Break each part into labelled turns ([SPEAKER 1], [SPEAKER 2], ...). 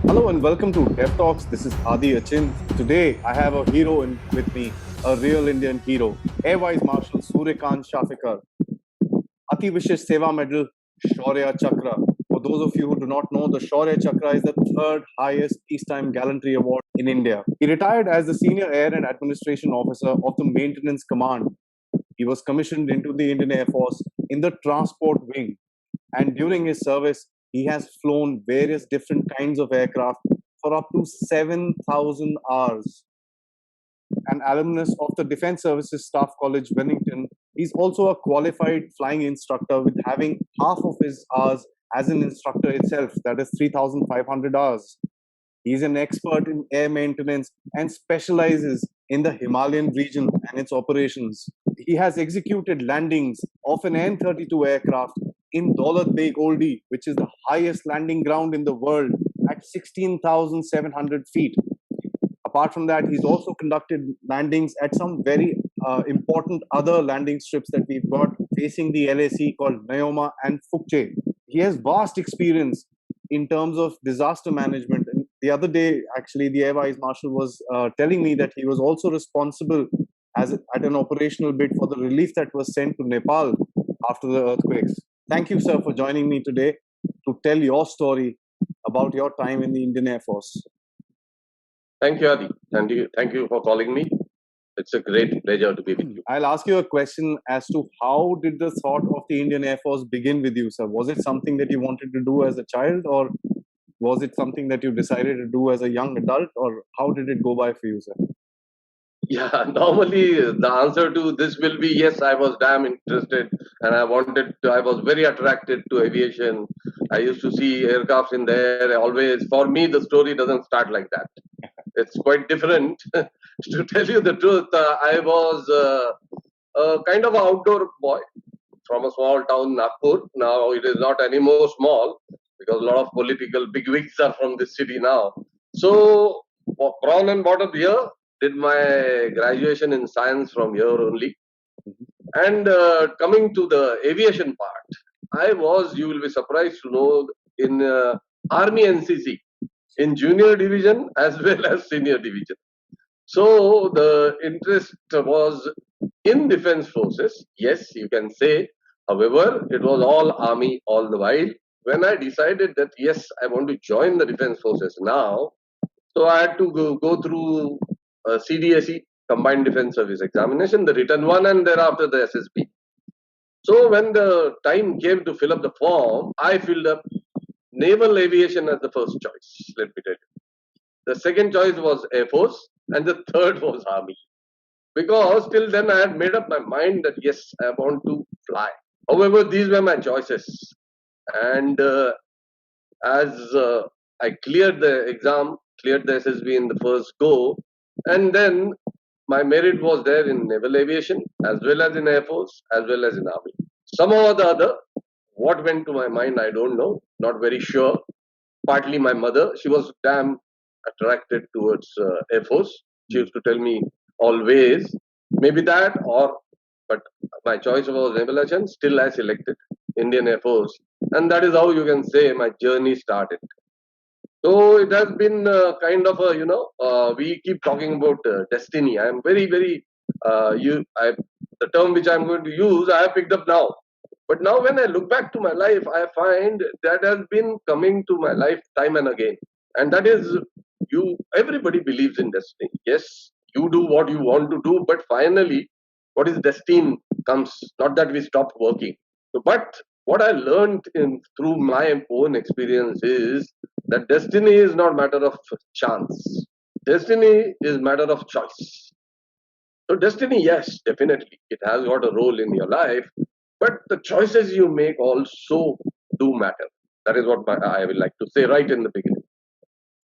[SPEAKER 1] Hello and welcome to Dev Talks. This is Adi Achin. Today I have a hero with me, a real Indian hero, Air Vice Marshal Suryakant Shafikar, Ati Vishesh Seva Medal, Shaurya Chakra. For those of you who do not know, the Shaurya Chakra is the third highest peacetime gallantry award in India. He retired as the Senior Air and Administration Officer of the Maintenance Command. He was commissioned into the Indian Air Force in the Transport Wing, and during his service, he has flown various different kinds of aircraft for up to 7,000 hours. An alumnus of the Defense Services Staff College, Wellington, he's also a qualified flying instructor with having half of his hours as an instructor itself, that is 3,500 hours. He's an expert in air maintenance and specializes in the Himalayan region and its operations. He has executed landings of an N-32 aircraft in Daulat Beg Oldie, which is the highest landing ground in the world at 16,700 feet. Apart from that, he's also conducted landings at some very important other landing strips that we've got facing the LAC called Neoma and Fukche. He has vast experience in terms of disaster management. And the other day, actually, the Air Vice Marshal was telling me that he was also responsible at an operational bid for the relief that was sent to Nepal after the earthquakes. Thank you, sir, for joining me today to tell your story about your time in the Indian Air Force.
[SPEAKER 2] Thank you, Adi. Thank you for calling me. It's a great pleasure to be with you.
[SPEAKER 1] I'll ask you a question as to how did the thought of the Indian Air Force begin with you, sir? Was it something that you wanted to do as a child, or was it something that you decided to do as a young adult, or how did it go by for you, sir?
[SPEAKER 2] Yeah, normally the answer to this will be yes, I was damn interested and I was very attracted to aviation. I used to see aircrafts in the air always. For me, the story doesn't start like that. It's quite different. To tell you the truth, I was a kind of an outdoor boy from a small town, Nagpur. Now it is not anymore small because a lot of political bigwigs are from this city now. So, born and brought up here, did my graduation in science from here only. And coming to the aviation part, you will be surprised to know, in Army NCC, in junior division as well as senior division. So the interest was in defense forces, yes, you can say. However, it was all army all the while. When I decided that yes, I want to join the defense forces now, so I had to go through CDSE, Combined Defense Service Examination, the written one, and thereafter the SSB. So when the time came to fill up the form, I filled up naval aviation as the first choice. Let me tell you. The second choice was Air Force, and the third was Army. Because till then I had made up my mind that yes, I want to fly. However, these were my choices. And as I cleared the exam, cleared the SSB in the first go, and then my merit was there in naval aviation, as well as in Air Force, as well as in Army. Somehow or the other, what went to my mind, I don't know, not very sure. Partly my mother, she was damn attracted towards Air Force. She used to tell me always, maybe that, but my choice was naval aviation. Still, I selected Indian Air Force, and that is how you can say my journey started. So it has been kind of a, we keep talking about destiny. I am very the term which I am going to use, I have picked up now. But now when I look back to my life, I find that has been coming to my life time and again. And that is, everybody believes in destiny. Yes, you do what you want to do, but finally, what is destined comes. Not that we stop working. But what I learned through my own experience is that destiny is not matter of chance. Destiny is matter of choice. So destiny, yes, definitely, it has got a role in your life, but the choices you make also do matter. That is what I will like to say right in the beginning.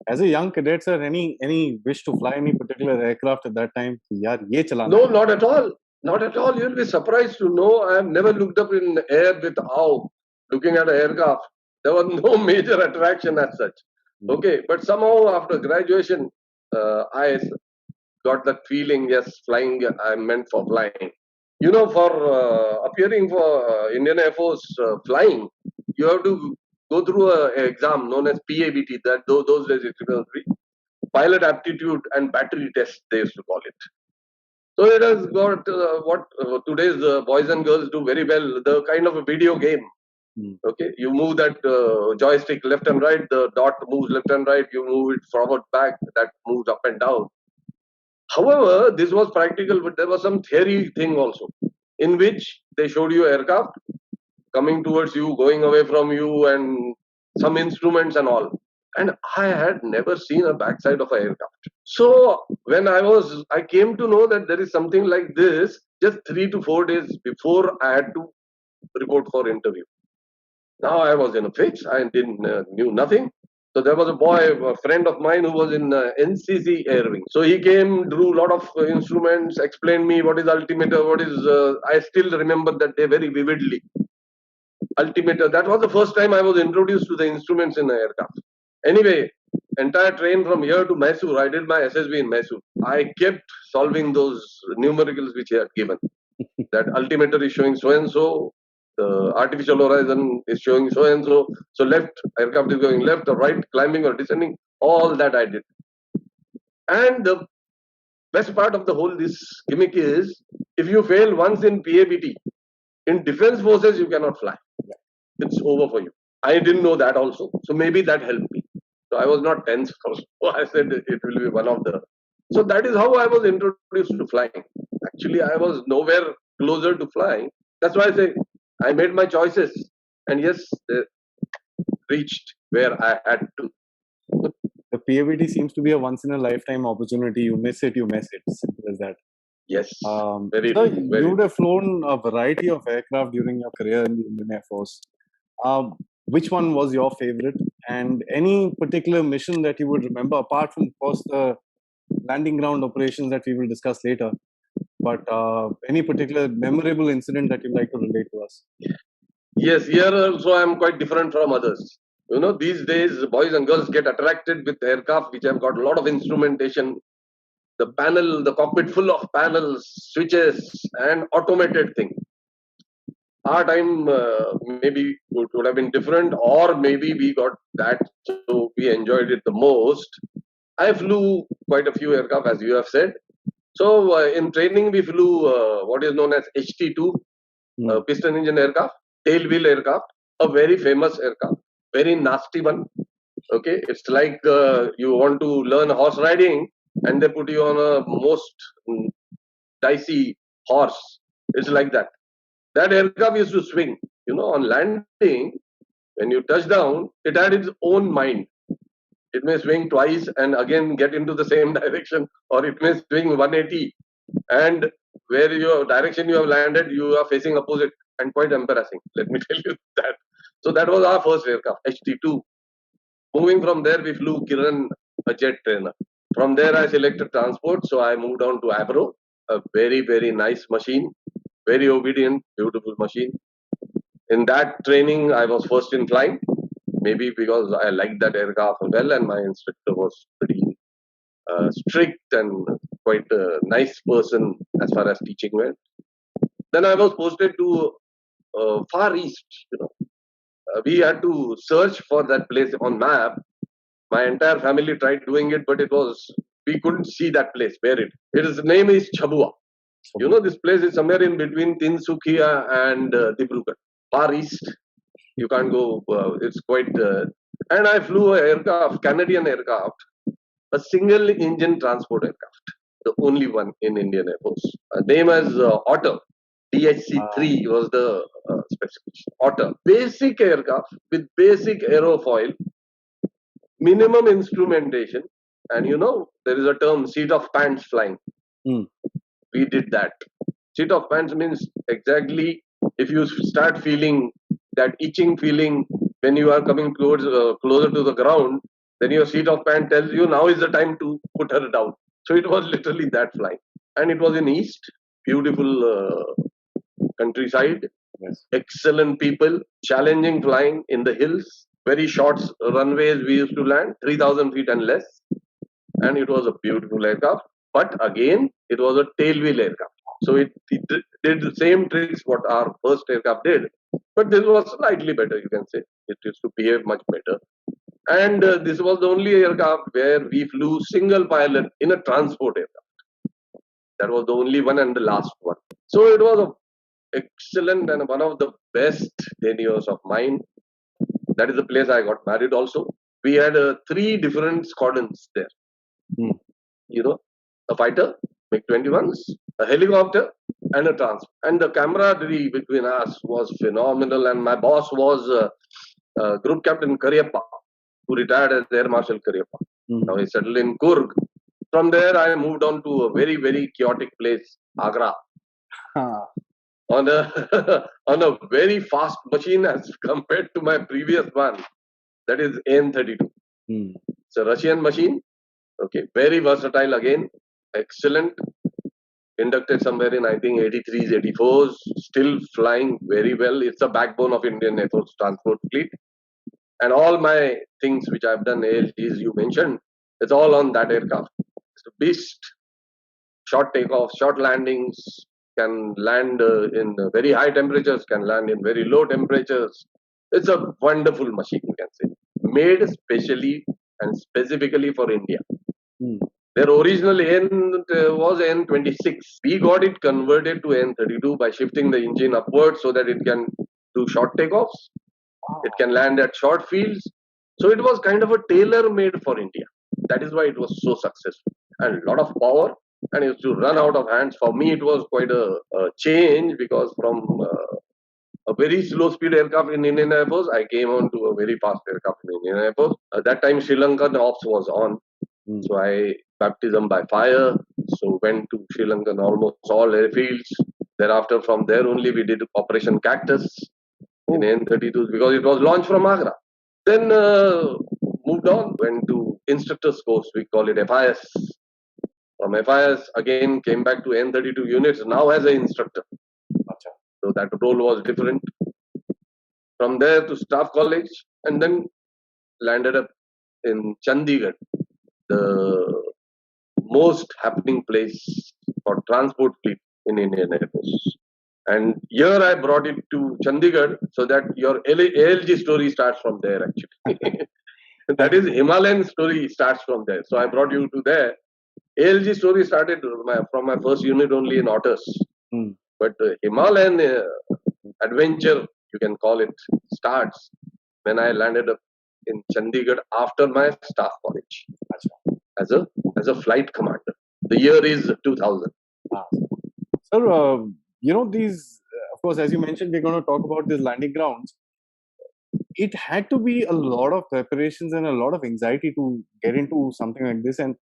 [SPEAKER 1] As a young cadet, sir, any wish to fly any particular aircraft at that time? Yaar, ye chalana.
[SPEAKER 2] No, not at all. Not at all. You'll be surprised to know I have never looked up in the air with awe, looking at an aircraft. There was no major attraction as such. Okay, but somehow after graduation, I got that feeling, yes, flying, I'm meant for flying. You know, for appearing for Indian Air Force flying, you have to go through a exam known as PABT. That those days it was pilot aptitude and battery test, they used to call it. So it has got what today's boys and girls do very well, the kind of a video game. Okay, you move that joystick left and right, the dot moves left and right, you move it forward, back, that moves up and down. However, this was practical, but there was some theory thing also, in which they showed you aircraft coming towards you, going away from you, and some instruments and all. And I had never seen a backside of an aircraft. So when I came to know that there is something like this just 3 to 4 days before I had to report for interview. Now I was in a fix. I didn't knew nothing. So there was a boy, a friend of mine, who was in NCC Air Wing. So he came, drew a lot of instruments, explained me what is altimeter, what is. I still remember that day very vividly. Altimeter. That was the first time I was introduced to the instruments in the aircraft. Anyway, entire train from here to Mysore, I did my SSB in Mysore. I kept solving those numericals which he had given. That altimeter is showing so and so, the artificial horizon is showing so and so. So left, aircraft is going left or right, climbing or descending. All that I did. And the best part of the whole this gimmick is, if you fail once in PABT, in defense forces you cannot fly. It's over for you. I didn't know that also. So maybe that helped me. So I was not tense first. So I said it will be one of the. So that is how I was introduced to flying. Actually, I was nowhere closer to flying. That's why I say I made my choices. And yes, they reached where I had to.
[SPEAKER 1] The PABT seems to be a once in a lifetime opportunity. You miss it, you miss it. Simple as that.
[SPEAKER 2] Yes.
[SPEAKER 1] Very, so you would have flown a variety of aircraft during your career in the Indian Air Force. Which one was your favorite? And any particular mission that you would remember, apart from, of course, the landing ground operations that we will discuss later, but any particular memorable incident that you'd like to relate to us?
[SPEAKER 2] Yes, here also I am quite different from others. You know, these days boys and girls get attracted with aircraft which have got a lot of instrumentation. The panel, the cockpit full of panels, switches, and automated thing. Our time maybe would have been different, or maybe we got that, so we enjoyed it the most. I flew quite a few aircraft, as you have said. So in training, we flew what is known as HT2, piston engine aircraft, tail wheel aircraft, a very famous aircraft, very nasty one. Okay, it's like you want to learn horse riding, and they put you on a most dicey horse. It's like that. That aircraft used to swing. You know, on landing, when you touch down, it had its own mind. It may swing twice and again get into the same direction, or it may swing 180. And where your direction you have landed, you are facing opposite, and quite embarrassing. Let me tell you that. So that was our first aircraft, HT2. Moving from there, we flew Kiran, a jet trainer. From there, I selected transport, so I moved on to Avro, a very, very nice machine, very obedient, beautiful machine. In that training, I was first in flying, maybe because I liked that aircraft well, and my instructor was pretty strict and quite a nice person as far as teaching went. Then I was posted to Far East, you know. We had to search for that place on map. My entire family tried doing it, but we couldn't see that place where its name is Chabua. You know, this place is somewhere in between Tinsukia and Dibrugarh, Far East. You can't go. It's quite. And I flew an aircraft, Canadian aircraft, a single engine transport aircraft, the only one in Indian Air Force. Name as Otter. DHC-3 was the specification. Otter. Basic aircraft with basic aerofoil, minimum instrumentation, and you know, there is a term, seat of pants flying. We did that. Seat of pants means exactly if you start feeling that itching feeling when you are coming towards closer to the ground, then your seat of pants tells you now is the time to put her down. So it was literally that flying. And it was in East, beautiful countryside, yes. Excellent people, challenging flying in the hills, very short runways we used to land, 3,000 feet and less. And it was a beautiful aircraft. But again, it was a tailwheel aircraft. So it did the same tricks what our first aircraft did. But this was slightly better, you can say. It used to behave much better. And this was the only aircraft where we flew single pilot in a transport aircraft. That was the only one and the last one. So it was a excellent and one of the best 10 years of mine. That is the place I got married also. We had three different squadrons there.
[SPEAKER 1] Hmm.
[SPEAKER 2] You know, a fighter, MiG-21s, a helicopter, and a transport. And the camaraderie between us was phenomenal. And my boss was Group Captain Karyappa, who retired as Air Marshal Karyappa. Now he settled in Kurg. From there, I moved on to a very, very chaotic place, Agra, on a on a very fast machine as compared to my previous one. That is AN-32. It's a Russian machine. Okay, very versatile again, excellent. Inducted somewhere in I think 83s, 84s, still flying very well. It's a backbone of Indian Air Force transport fleet. And all my things which I've done, ALGs you mentioned, it's all on that aircraft. It's a beast. Short takeoffs, short landings, can land in very high temperatures, can land in very low temperatures. It's a wonderful machine, you can say. Made specially and specifically for India. Their original N was N26. We got it converted to N32 by shifting the engine upwards so that it can do short takeoffs. It can land at short fields. So it was kind of a tailor-made for India. That is why it was so successful. And a lot of power, and it used to run out of hands. For me, it was quite a change, because from a very slow speed aircraft in Indian Air Force, I came on to a very fast aircraft in Indian Air Force. At that time, Sri Lankan Ops was on. So I baptism by fire. So went to Sri Lankan almost all airfields. Thereafter, from there only we did Operation Cactus in N-32s, because it was launched from Agra. Then moved on, went to instructor's course. We call it FIS. From FIS again came back to N-32 units. Now as an instructor. So that role was different. From there to staff college, and then landed up in Chandigarh, the most happening place for transport fleet in Indian Air Force. And here I brought it to Chandigarh so that your ALG story starts from there actually. That is Himalayan story starts from there. So I brought you to there. ALG story started from my first unit only in Otters. But Himalayan adventure, you can call it, starts when I landed up in Chandigarh after my staff college as a flight commander. The year is 2000.
[SPEAKER 1] Sir, these, of course, as you mentioned, we're going to talk about these landing grounds. It had to be a lot of preparations and a lot of anxiety to get into something like this. And,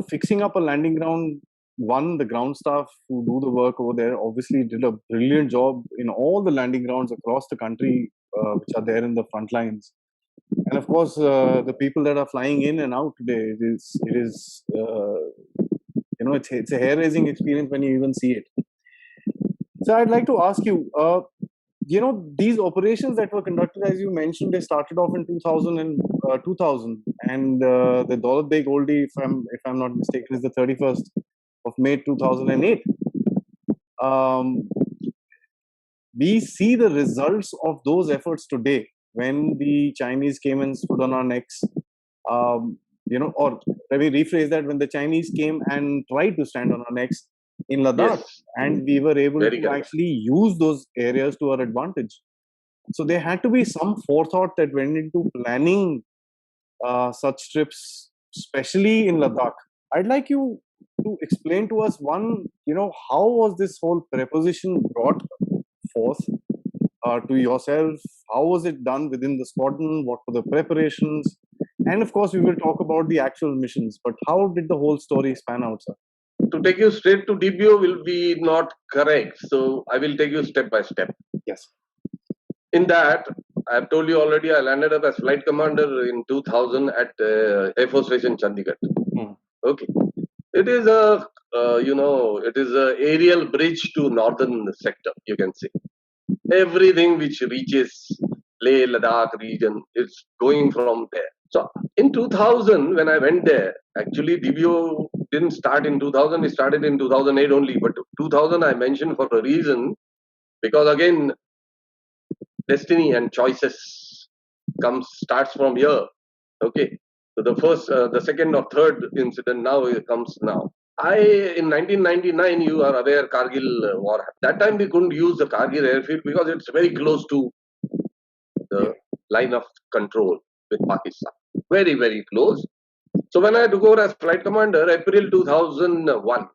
[SPEAKER 1] fixing up a landing ground, the ground staff who do the work over there obviously did a brilliant job in all the landing grounds across the country, which are there in the front lines. And of course, the people that are flying in and out today, it's a hair-raising experience when you even see it. So I'd like to ask you, these operations that were conducted, as you mentioned, they started off in 2000 and the Daulat Beg Oldie, if I'm not mistaken, is the 31st of May 2008. We see the results of those efforts today when the Chinese came and stood on our necks. Or let me rephrase that: when the Chinese came and tried to stand on our necks in Ladakh, and we were able to actually use those areas to our advantage. So there had to be some forethought that went into planning such trips, especially in Ladakh. I'd like you to explain to us, one, how was this whole preposition brought forth to yourself? How was it done within the squadron? What were the preparations? And of course, we will talk about the actual missions. But how did the whole story span out, sir?
[SPEAKER 2] To take you straight to DBO will be not correct. So I will take you step by step.
[SPEAKER 1] Yes.
[SPEAKER 2] In that, I have told you already, I landed up as flight commander in 2000 at Air Force Station Chandigarh. Okay. It is it is a aerial bridge to northern sector, you can say. Everything which reaches Leh, Ladakh region is going from there. So in 2000, when I went there, actually DBO didn't start in 2000, it started in 2008 only. But 2000 I mentioned for a reason, because again, destiny and choices starts from here. Okay, so the second or third incident now comes now. In 1999, you are aware Kargil war. That time we couldn't use the Kargil airfield because it's very close to the line of control with Pakistan. Very, very close. So when I took over as flight commander, April 2001,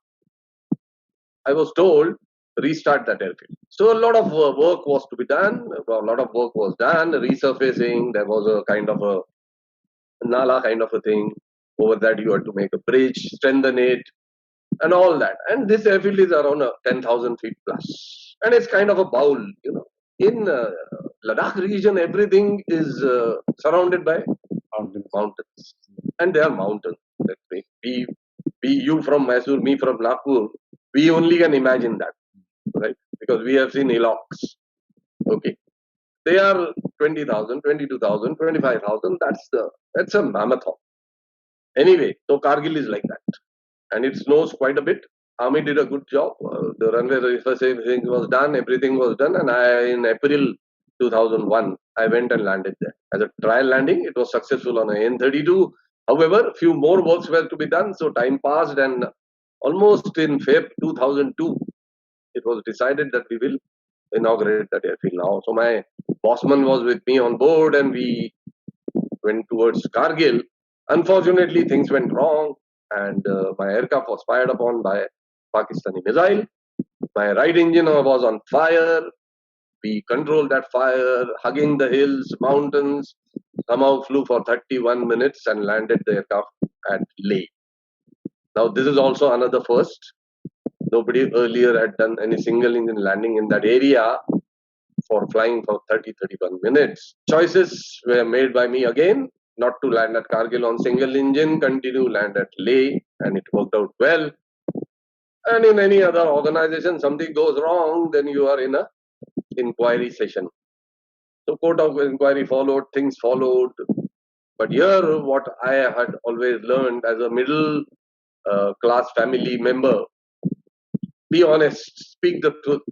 [SPEAKER 2] I was told restart that airfield. So a lot of work was to be done. A lot of work was done. Resurfacing. There was a kind of a nala kind of a thing. Over that, you had to make a bridge, strengthen it, and all that. And this airfield is around 10,000 feet plus, and it's kind of a bowl. In Ladakh region, everything is surrounded by mountains, and they are mountains. Let's say you from Mysore, me from Nagpur, we only can imagine that, right? Because we have seen hillocks. Okay, they are 20,000, 22,000, 25,000. That's a mammoth. Anyway, so Kargil is like that, and it snows quite a bit. Army did a good job. The runway thing was done, everything was done, and in April 2001, I went and landed there as a trial landing. It was successful on a N32. However, few more works were to be done, so time passed, and almost in Feb 2002, it was decided that we will inaugurate that airfield now. So my bossman was with me on board, and we went towards Kargil. Unfortunately, things went wrong, and my aircraft was fired upon by Pakistani missile. My right engine was on fire. We controlled that fire, hugging the hills, mountains. Somehow flew for 31 minutes and landed the aircraft at Leh. Now, this is also another first. Nobody earlier had done any single engine landing in that area for flying for 31 minutes. Choices were made by me again, not to land at Kargil on single engine, continue land at Leh, and it worked out well. And in any other organization, something goes wrong, then you are in a inquiry session. So court of inquiry followed, things followed. But here, what I had always learned as a middle class family member, be honest, speak the truth.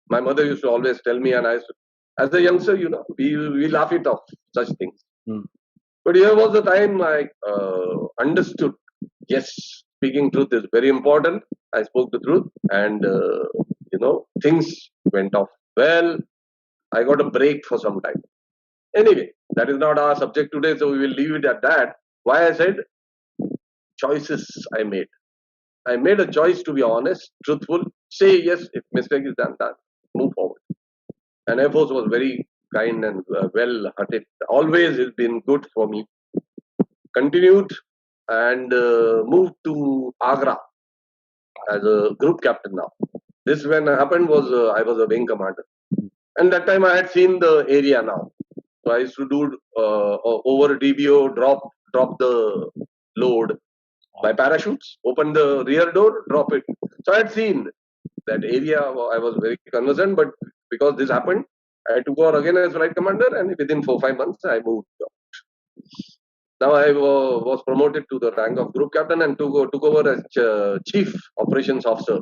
[SPEAKER 2] My mother used to always tell me, and as a youngster, we laugh it off, such things. But here was the time I understood, yes, speaking truth is very important. I spoke the truth, and things went off well. I got a break for some time. Anyway, that is not our subject today, so we will leave it at that. Why I said choices I made. I made a choice to be honest, truthful, say yes, if mistake is done, move forward. And Air Force was very kind and well-hearted. Always has been good for me. Continued and moved to Agra as a group captain now. This when happened was I was a wing commander. And that time I had seen the area now. So I used to do over DBO, drop the load by parachutes, open the rear door, drop it. So I had seen that area. I was very conversant, but because this happened, I took over again as flight commander, and within 4-5 months, I moved out. Now I was promoted to the rank of group captain and took over as chief operations officer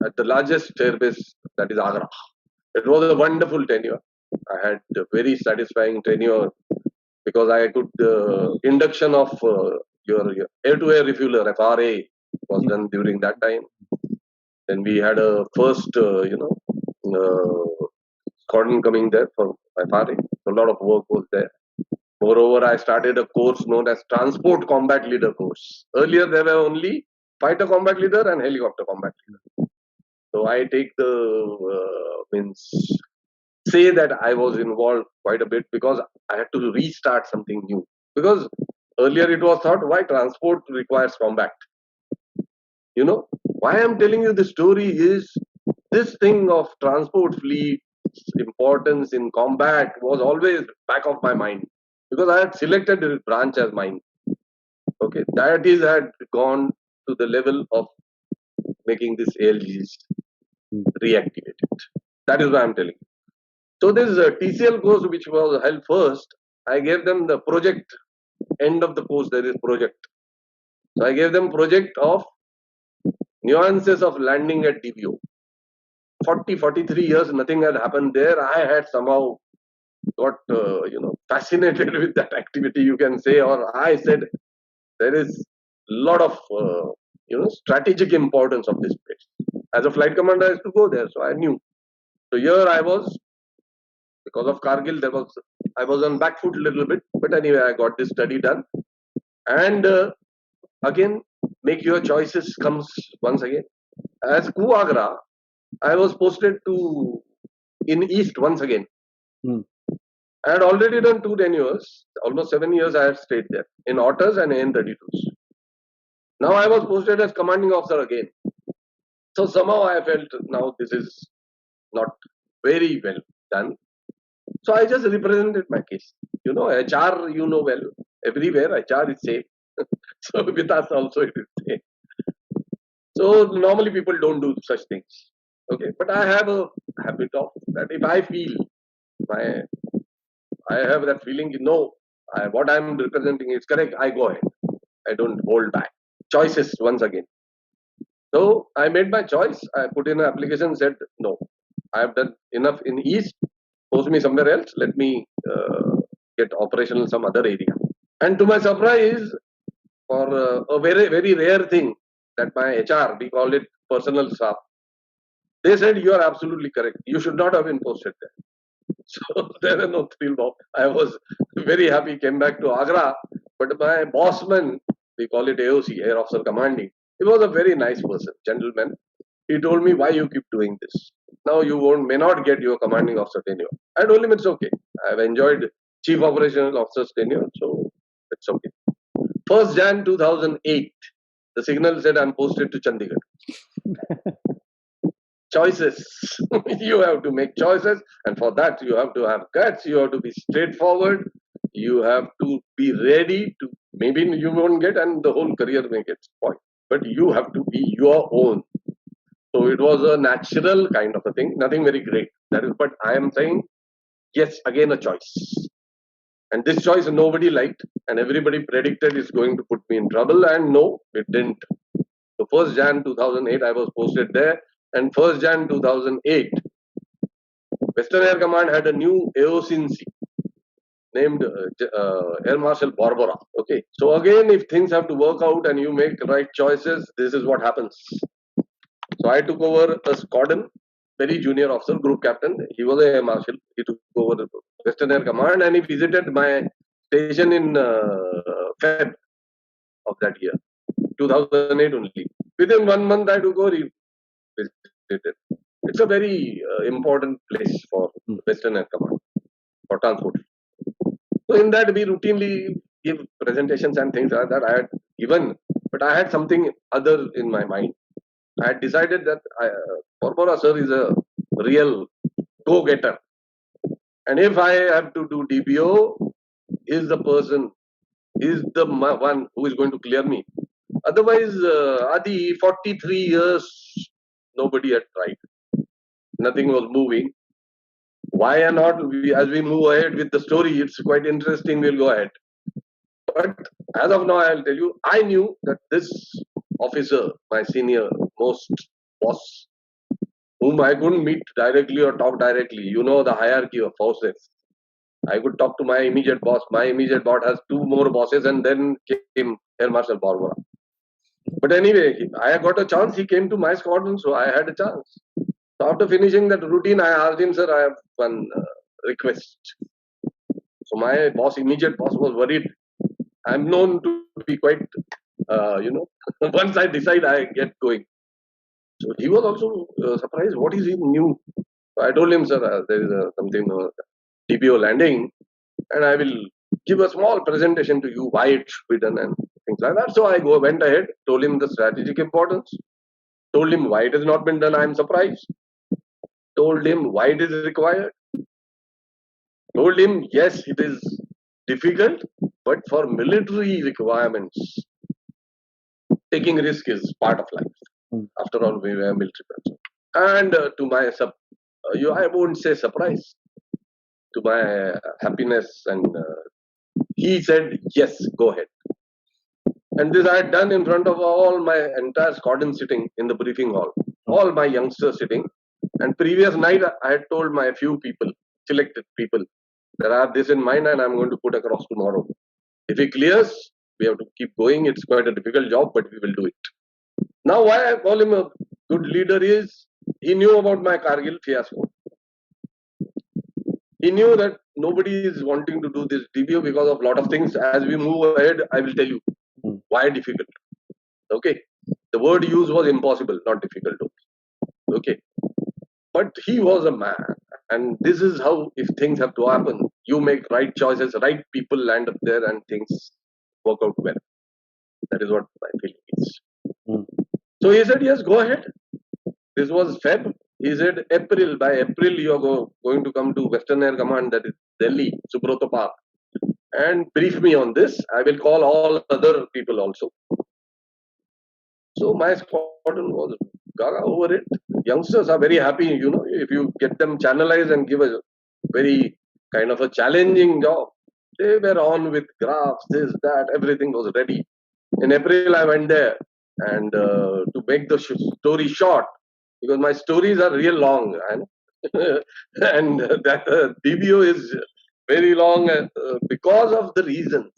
[SPEAKER 2] at the largest airbase, that is Agra. It was a wonderful tenure. I had a very satisfying tenure because I could induction of your air-to-air refueler (FRA) was done during that time. Then we had a first, squadron coming there for FRA. A lot of work was there. Moreover, I started a course known as Transport Combat Leader course. Earlier, there were only Fighter Combat Leader and Helicopter Combat Leader. So I take say that I was involved quite a bit because I had to restart something new. Because earlier it was thought, why transport requires combat? Why I'm telling you the story is this thing of transport fleet importance in combat was always back of my mind because I had selected this branch as mine. Okay, that is had gone to the level of making this ALGs reactivated. That is why I'm telling you. So this TCL course, which was held first, I gave them the project. End of the course, there is project. So I gave them project of nuances of landing at DBO. 43 years, nothing had happened there. I had somehow got fascinated with that activity, you can say, or I said there is a lot of strategic importance of this place. As a flight commander, I used to go there, so I knew. So here I was, because of Kargil, I was on back foot a little bit, but anyway, I got this study done. And again, make your choices comes once again. As Kuagra, I was posted to in East once again.
[SPEAKER 1] Hmm.
[SPEAKER 2] I had already done 2 tenures, almost 7 years I had stayed there in Otters and AN-32s. Now I was posted as commanding officer again. So somehow I felt now this is not very well done. So I just represented my case. HR, well, everywhere HR is safe. So with us also it is safe. So normally people don't do such things. Okay, but I have a habit of that. If I feel I have that feeling, what I'm representing is correct, I go ahead. I don't hold back. Choices once again. So I made my choice. I put in an application, said no. I have done enough in East. Post me somewhere else. Let me get operational some other area. And to my surprise, for a very very rare thing that my HR, we call it personal staff, they said you are absolutely correct. You should not have been posted there. So there were no thrill bomb. I was very happy. Came back to Agra, but my bossman, we call it AOC, Air Officer Commanding. He was a very nice person, gentleman. He told me, why you keep doing this? Now you may not get your commanding officer tenure. I told him it's okay. I've enjoyed chief operational officer's tenure, so it's okay. 1st Jan 2008, the signal said I'm posted to Chandigarh. Choices. You have to make choices, and for that you have to have guts. You have to be straightforward. You have to be ready to. Maybe you won't get, and the whole career may get spoiled. But you have to be your own. So it was a natural kind of a thing. Nothing very great. That is, but I am saying, yes, again a choice. And this choice nobody liked, and everybody predicted it's going to put me in trouble, and no, it didn't. So 1st Jan 2008, I was posted there, and 1st Jan 2008, Western Air Command had a new AOC named Air Marshal Barbara. Okay, so again, if things have to work out and you make right choices, this is what happens. So I took over a squadron, very junior officer, group captain. He was a Air Marshal. He took over the Western Air Command, and he visited my station in Feb of that year, 2008 only. Within 1 month, I took over. He visited. It's a very important place for Western Air Command for transport. So in that we routinely give presentations and things like that. I had given, but I had something other in my mind. I had decided that Barbara sir is a real go-getter, and if I have to do DBO, is the person, is the one who is going to clear me. Otherwise, Adi, 43 years, nobody had tried. Nothing was moving. Why not? As we move ahead with the story, it's quite interesting. We'll go ahead. But as of now, I'll tell you, I knew that this officer, my senior most boss, whom I couldn't meet directly or talk directly, the hierarchy of forces. I could talk to my immediate boss. My immediate boss has 2 more bosses, and then came Air Marshal Barbara. But anyway, I got a chance. He came to my squadron, so I had a chance. So after finishing that routine, I asked him, sir, I have one request. So my immediate boss was worried. I'm known to be quite, once I decide, I get going. So he was also surprised. What is he new? So I told him, sir, there is something DPO landing, and I will give a small presentation to you why it should be done and things like that. So I went ahead, told him the strategic importance, told him why it has not been done. I am surprised. Told him why it is required. Told him, yes, it is difficult, but for military requirements, taking risk is part of life. After all, we were military person. And to my I won't say surprise, to my happiness, and he said, yes, go ahead. And this I had done in front of all my entire squadron sitting in the briefing hall, all my youngsters sitting. And previous night, I had told my few people, selected people, that I have this in mind and I'm going to put across tomorrow. If he clears, we have to keep going. It's quite a difficult job, but we will do it. Now, why I call him a good leader is he knew about my Kargil fiasco. He knew that nobody is wanting to do this DBO because of a lot of things. As we move ahead, I will tell you why difficult. Okay. The word used was impossible, not difficult. Okay. But he was a man. And this is how, if things have to happen, you make right choices, right people land up there and things work out well. That is what my feeling is. So he said, yes, go ahead. This was Feb. He said, April, by April, you are going to come to Western Air Command, that is Delhi, Subrata Park, and brief me on this. I will call all other people also. So my squadron was gaga over it. Youngsters are very happy, if you get them channelized and give a very kind of a challenging job. They were on with graphs, this, that, everything was ready. In April, I went there, and to make the story short, because my stories are real long, and that DBO is very long because of the reasons.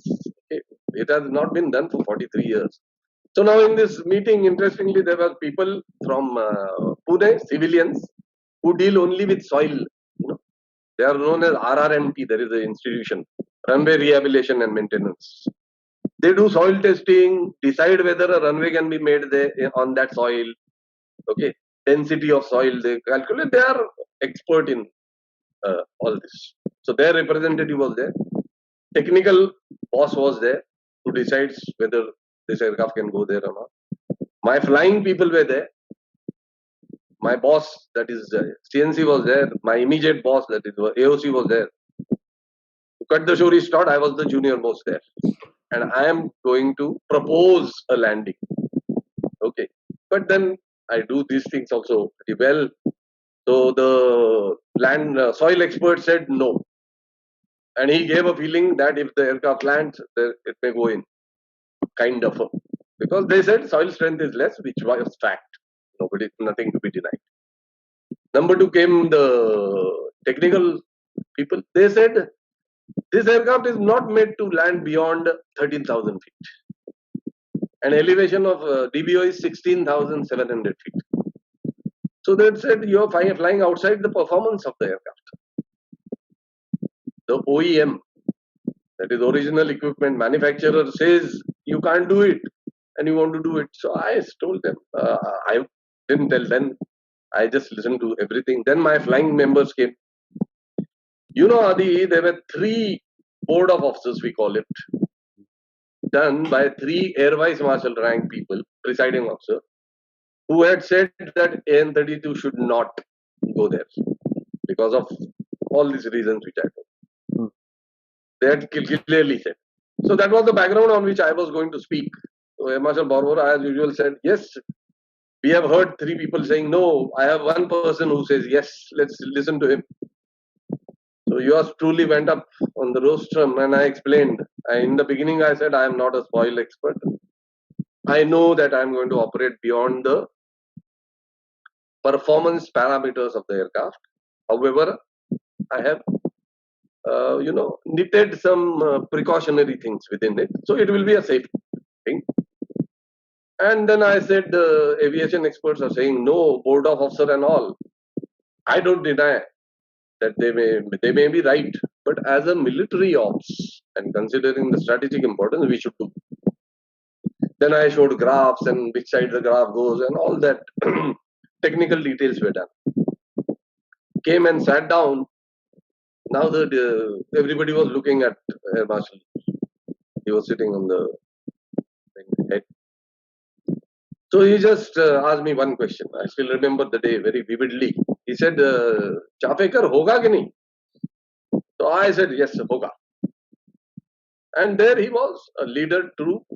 [SPEAKER 2] It has not been done for 43 years. So now in this meeting, interestingly, there were people from Pune, civilians, who deal only with soil. They are known as RRMT. There is an institution, runway rehabilitation and maintenance. They do soil testing, decide whether a runway can be made there on that soil. Okay, density of soil they calculate. They are expert in all this. So their representative was there. Technical boss was there, who decides whether this aircraft can go there or not. My flying people were there. My boss, that is CNC, was there. My immediate boss, that is AOC, was there. To cut the story short, I was the junior most there, and I am going to propose a landing. Okay, but then I do these things also pretty well. So the soil expert said no, and he gave a feeling that if the aircraft lands, it may go in, kind of, because they said soil strength is less, which was fact. Nothing to be denied. Number two came the technical people. They said this aircraft is not made to land beyond 13,000 feet. An elevation of DBO is 16,700 feet. So they said you are flying outside the performance of the aircraft. The OEM, that is original equipment manufacturer, says you can't do it and you want to do it. So I told them, I didn't tell them, I just listened to everything. Then my flying members came. Adi, there were 3 board of officers, we call it, done by 3 air vice marshal rank people, presiding officer, who had said that AN-32 should not go there because of all these reasons which I told. They had clearly said. So that was the background on which I was going to speak. So Air Marshal Barbara, as usual, said, yes, we have heard 3 people saying no. I have one person who says yes, let's listen to him. So yours truly went up on the rostrum, and I explained. In the beginning, I said I am not a soil expert. I know that I am going to operate beyond the performance parameters of the aircraft. However, I have, knitted some precautionary things within it. So it will be a safe thing. And then I said, the aviation experts are saying no, board of officer and all. I don't deny that they may be right, but as a military ops and considering the strategic importance, we should do. Then I showed graphs and which side the graph goes and all that technical details were done. Came and sat down. Now that everybody was looking at Air Marshal, he was sitting on the head. So he just asked me one question. I still remember the day very vividly. He said, Chafekar, hoga ki nahi? So I said, yes, hoga. And there he was, a leader true,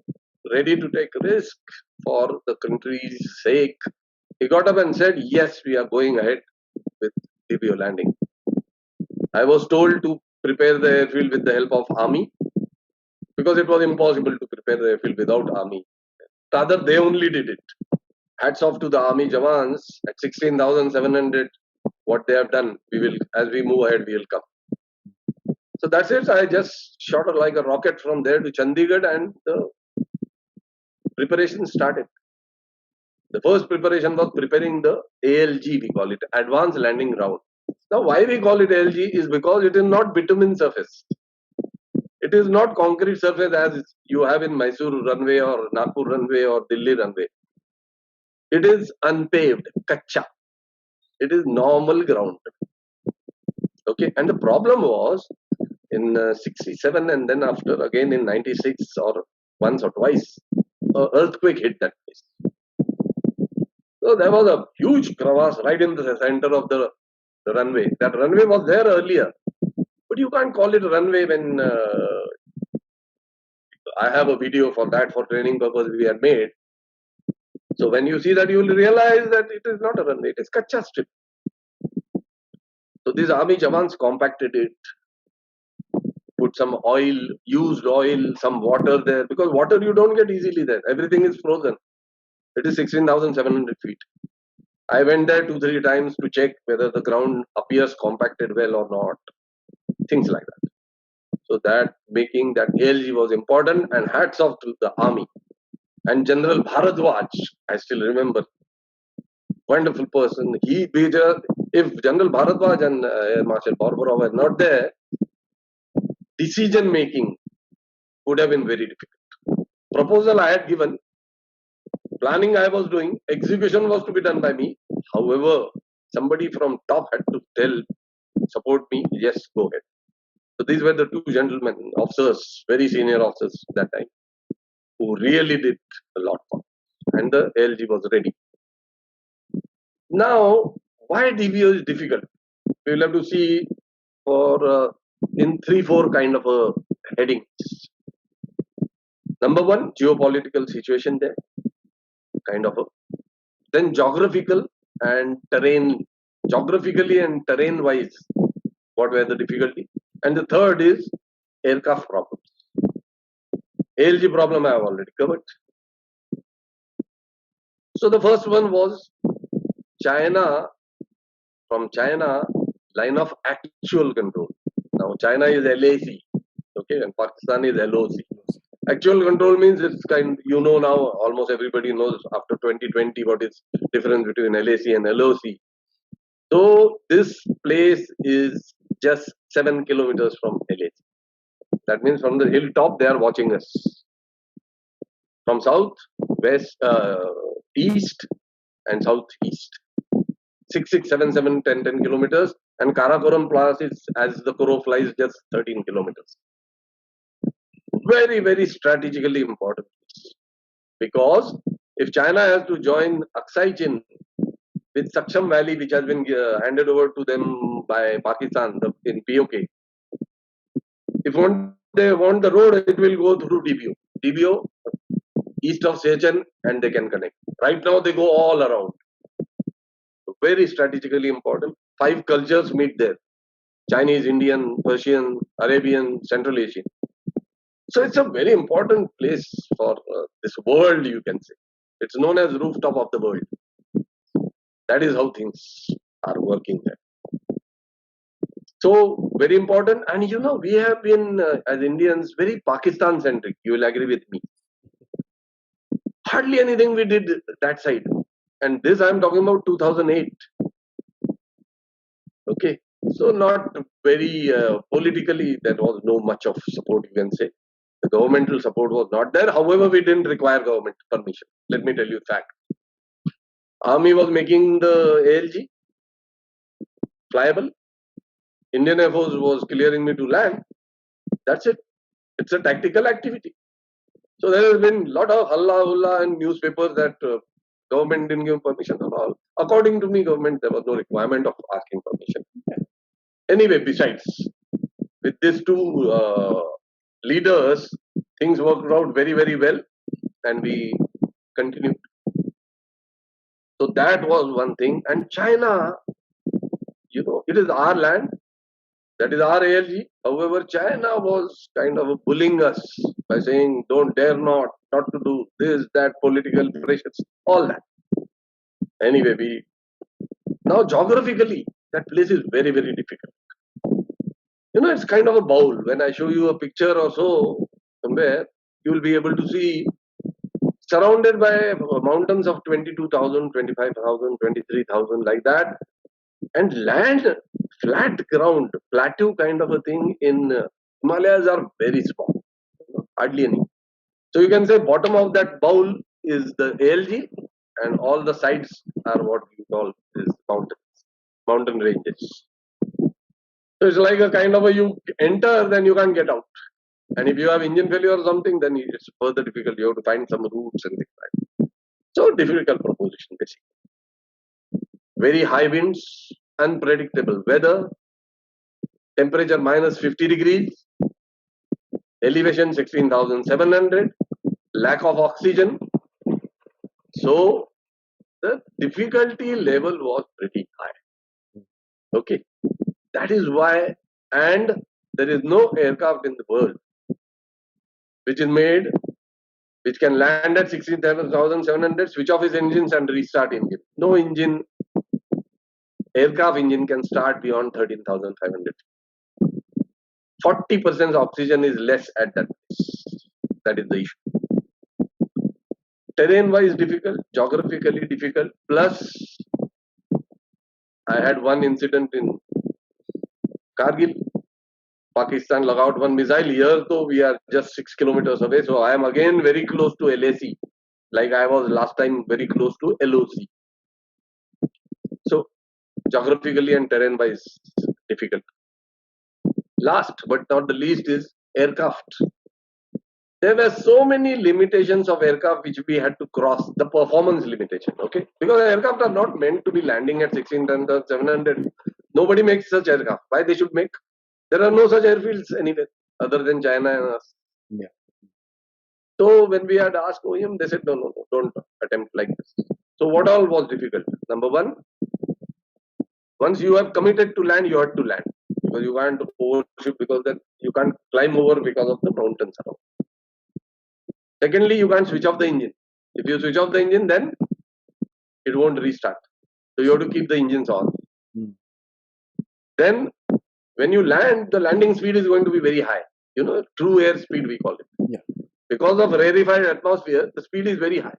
[SPEAKER 2] ready to take risk for the country's sake. He got up and said, yes, we are going ahead with DBO landing. I was told to prepare the airfield with the help of army, because it was impossible to prepare the airfield without army. Rather, they only did it. Hats off to the army Jawans at 16,700. What they have done, we will, as we move ahead, we will come. So that's it. I just shot like a rocket from there to Chandigarh, and the preparation started. The first preparation was preparing the ALG, we call it, Advanced Landing Ground. Now, why we call it ALG is because it is not bitumen surface. It is not concrete surface as you have in Mysore runway or Nagpur runway or Delhi runway. It is unpaved, kacha. It is normal ground. Okay, and the problem was in 67 and then after again in 96 or once or twice, earthquake hit that place. So there was a huge crevasse right in the center of the runway. That runway was there earlier, but you can't call it a runway when I have a video for that for training purpose we had made. So when you see that, you will realize that it is not a runway; it is kacha strip. So these army jawans compacted it, put some oil, used oil, some water there, because water you don't get easily there. Everything is frozen. It is 16,700 feet. I went there 2-3 times to check whether the ground appears compacted well or not. Things like that. So that making that ALG was important, and hats off to the army. And General Bharadwaj, I still remember, wonderful person. If General Bharadwaj and Air Marshal Barbara were not there, decision making would have been very difficult. Proposal I had given, planning I was doing, execution was to be done by me. However, somebody from top had to support me, yes, go ahead. So these were the two gentlemen, officers, very senior officers that time, who really did a lot for us. And the ALG was ready. Now, why DBO is difficult? We will have to see for in 3-4 kind of headings. Number one, geopolitical situation there, kind of then geographical and terrain, geographically and terrain wise, what were the difficulty? And the third is aircraft problems. ALG problem I have already covered. So the first one was China, from China, line of actual control. Now China is LAC, okay, and Pakistan is LOC. Actual control means it's now almost everybody knows after 2020 what is difference between LAC and LOC. So this place is just 7 kilometers from LAC. That means from the hilltop they are watching us. From south, west, east and southeast. 6, 6, 7, 7, 10, 10 kilometers, and Karakoram Pass is, as the crow flies, just 13 kilometers. Very, very strategically important, because if China has to join Aksai Chin with Saksham Valley, which has been handed over to them by Pakistan in POK, if they want the road, it will go through DBO, east of Sechan, and they can connect. Right now, they go all around. Very strategically important. 5 cultures meet there: Chinese, Indian, Persian, Arabian, Central Asian. So it's a very important place for this world, you can say. It's known as rooftop of the world. That is how things are working there. So very important. And we have been, as Indians, very Pakistan centric. You will agree with me. Hardly anything we did that side. And this I am talking about 2008. Okay. So not very politically, there was no much of support, you can say. The governmental support was not there. However, we didn't require government permission. Let me tell you a fact. Army was making the ALG flyable. Indian Air Force was clearing me to land. That's it. It's a tactical activity. So there has been a lot of halla and newspapers that government didn't give permission at all. According to me, government, there was no requirement of asking permission. Anyway, besides, with these two leaders, things worked out very, very well, and we continued. So that was one thing. And China, it is our land, that is our ALG. However, China was kind of bullying us by saying, don't dare not to do this, that, political pressures, all that. Anyway, now geographically, that place is very, very difficult. It's kind of a bowl. When I show you a picture or so, somewhere, you will be able to see surrounded by mountains of 22,000, 25,000, 23,000, like that, and land, flat ground, plateau kind of a thing in Himalayas are very small, hardly any. So you can say bottom of that bowl is the ALG, and all the sides are what we call is mountain ranges. So it's like a kind of a, you enter, then you can't get out. And if you have engine failure or something, then it's further difficult. You have to find some routes and things like that. So difficult proposition basically. Very high winds, unpredictable weather, temperature minus 50 degrees, elevation 16,700, lack of oxygen. So the difficulty level was pretty high. Okay. That is why, and there is no aircraft in the world which is made, which can land at 16,700, switch off its engines and restart engine. No engine, aircraft engine can start beyond 13,500. 40% oxygen is less at that place. That is the issue. Terrain-wise difficult, geographically difficult, plus I had one incident in Kargil. Pakistan lug out one missile. Here, though, we are just 6 kilometers away. So I am again very close to LAC, like I was last time very close to LOC. So geographically and terrain-wise difficult. Last but not the least is aircraft. There were so many limitations of aircraft which we had to cross, the performance limitation, okay? Because aircraft are not meant to be landing at 16,700. Nobody makes such aircraft. Why they should make? There are no such airfields anywhere other than China and us.
[SPEAKER 1] Yeah.
[SPEAKER 2] So when we had asked OEM, they said, no, don't attempt like this. So what all was difficult? Number one, once you have committed to land, you have to land. Because you can't overshoot, because then you can't climb over because of the mountains around. Secondly, you can't switch off the engine. If you switch off the engine, then it won't restart. So you have to keep the engines on. Then when you land, the landing speed is going to be very high. True air speed we call it.
[SPEAKER 1] Yeah.
[SPEAKER 2] Because of rarefied atmosphere, the speed is very high.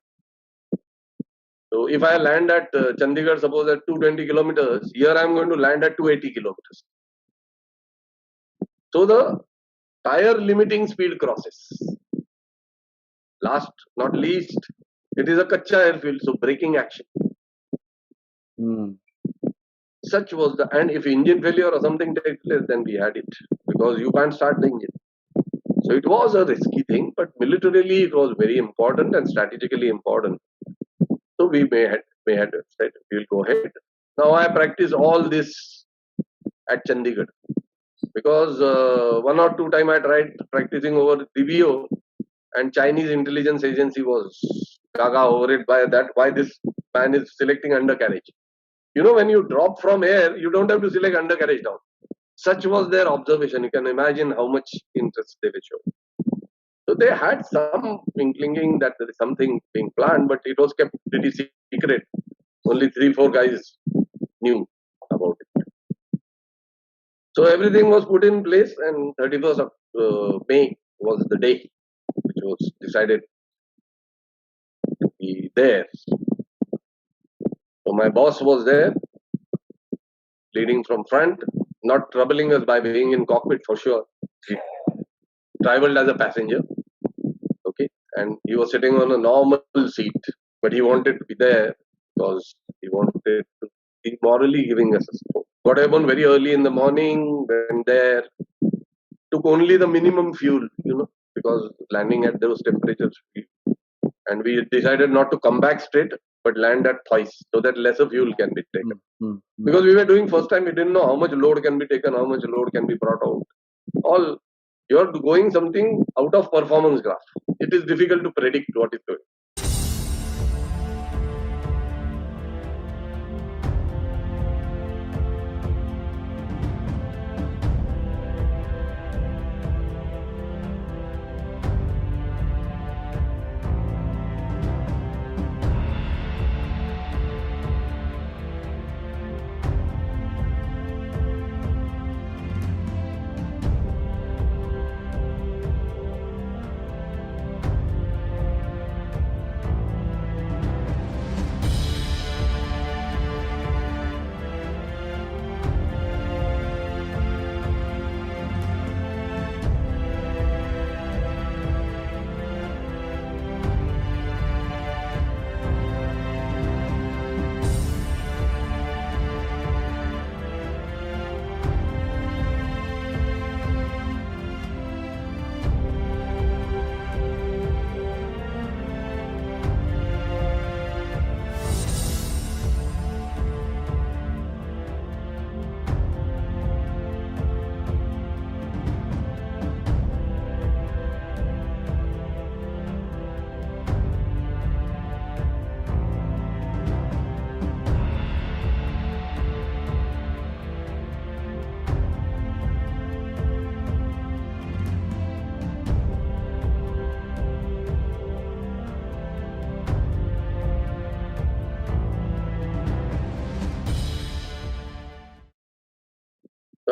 [SPEAKER 2] So if I land at Chandigarh, suppose at 220 kilometers, here I am going to land at 280 kilometers. So the tire limiting speed crosses. Last not least, it is a kacha airfield, so braking action. Such was the, and if engine failure or something takes place, then we had it, because you can't start the engine. So it was a risky thing, but militarily it was very important and strategically important. So we may have said, we will go ahead. Now I practice all this at Chandigarh, because 1 or 2 times I tried practicing over DVO, and Chinese intelligence agency was gaga over it by that, why this man is selecting undercarriage. When you drop from air, you don't have to select undercarriage down. Such was their observation. You can imagine how much interest they were showing. So they had some inkling that there is something being planned, but it was kept pretty secret. Only 3-4 guys knew about it. So everything was put in place, and 31st of May was the day which was decided to be there. So my boss was there, leading from front, not troubling us by being in cockpit for sure. He traveled as a passenger, okay, and he was sitting on a normal seat, but he wanted to be there because he wanted to be morally giving us a support. What happened very early in the morning, went there, took only the minimum fuel, because landing at those temperatures, and we decided not to come back straight, but land at twice, so that lesser fuel can be taken. Because we were doing first time, we didn't know how much load can be taken, how much load can be brought out. All, you are going something out of performance graph. It is difficult to predict what is going.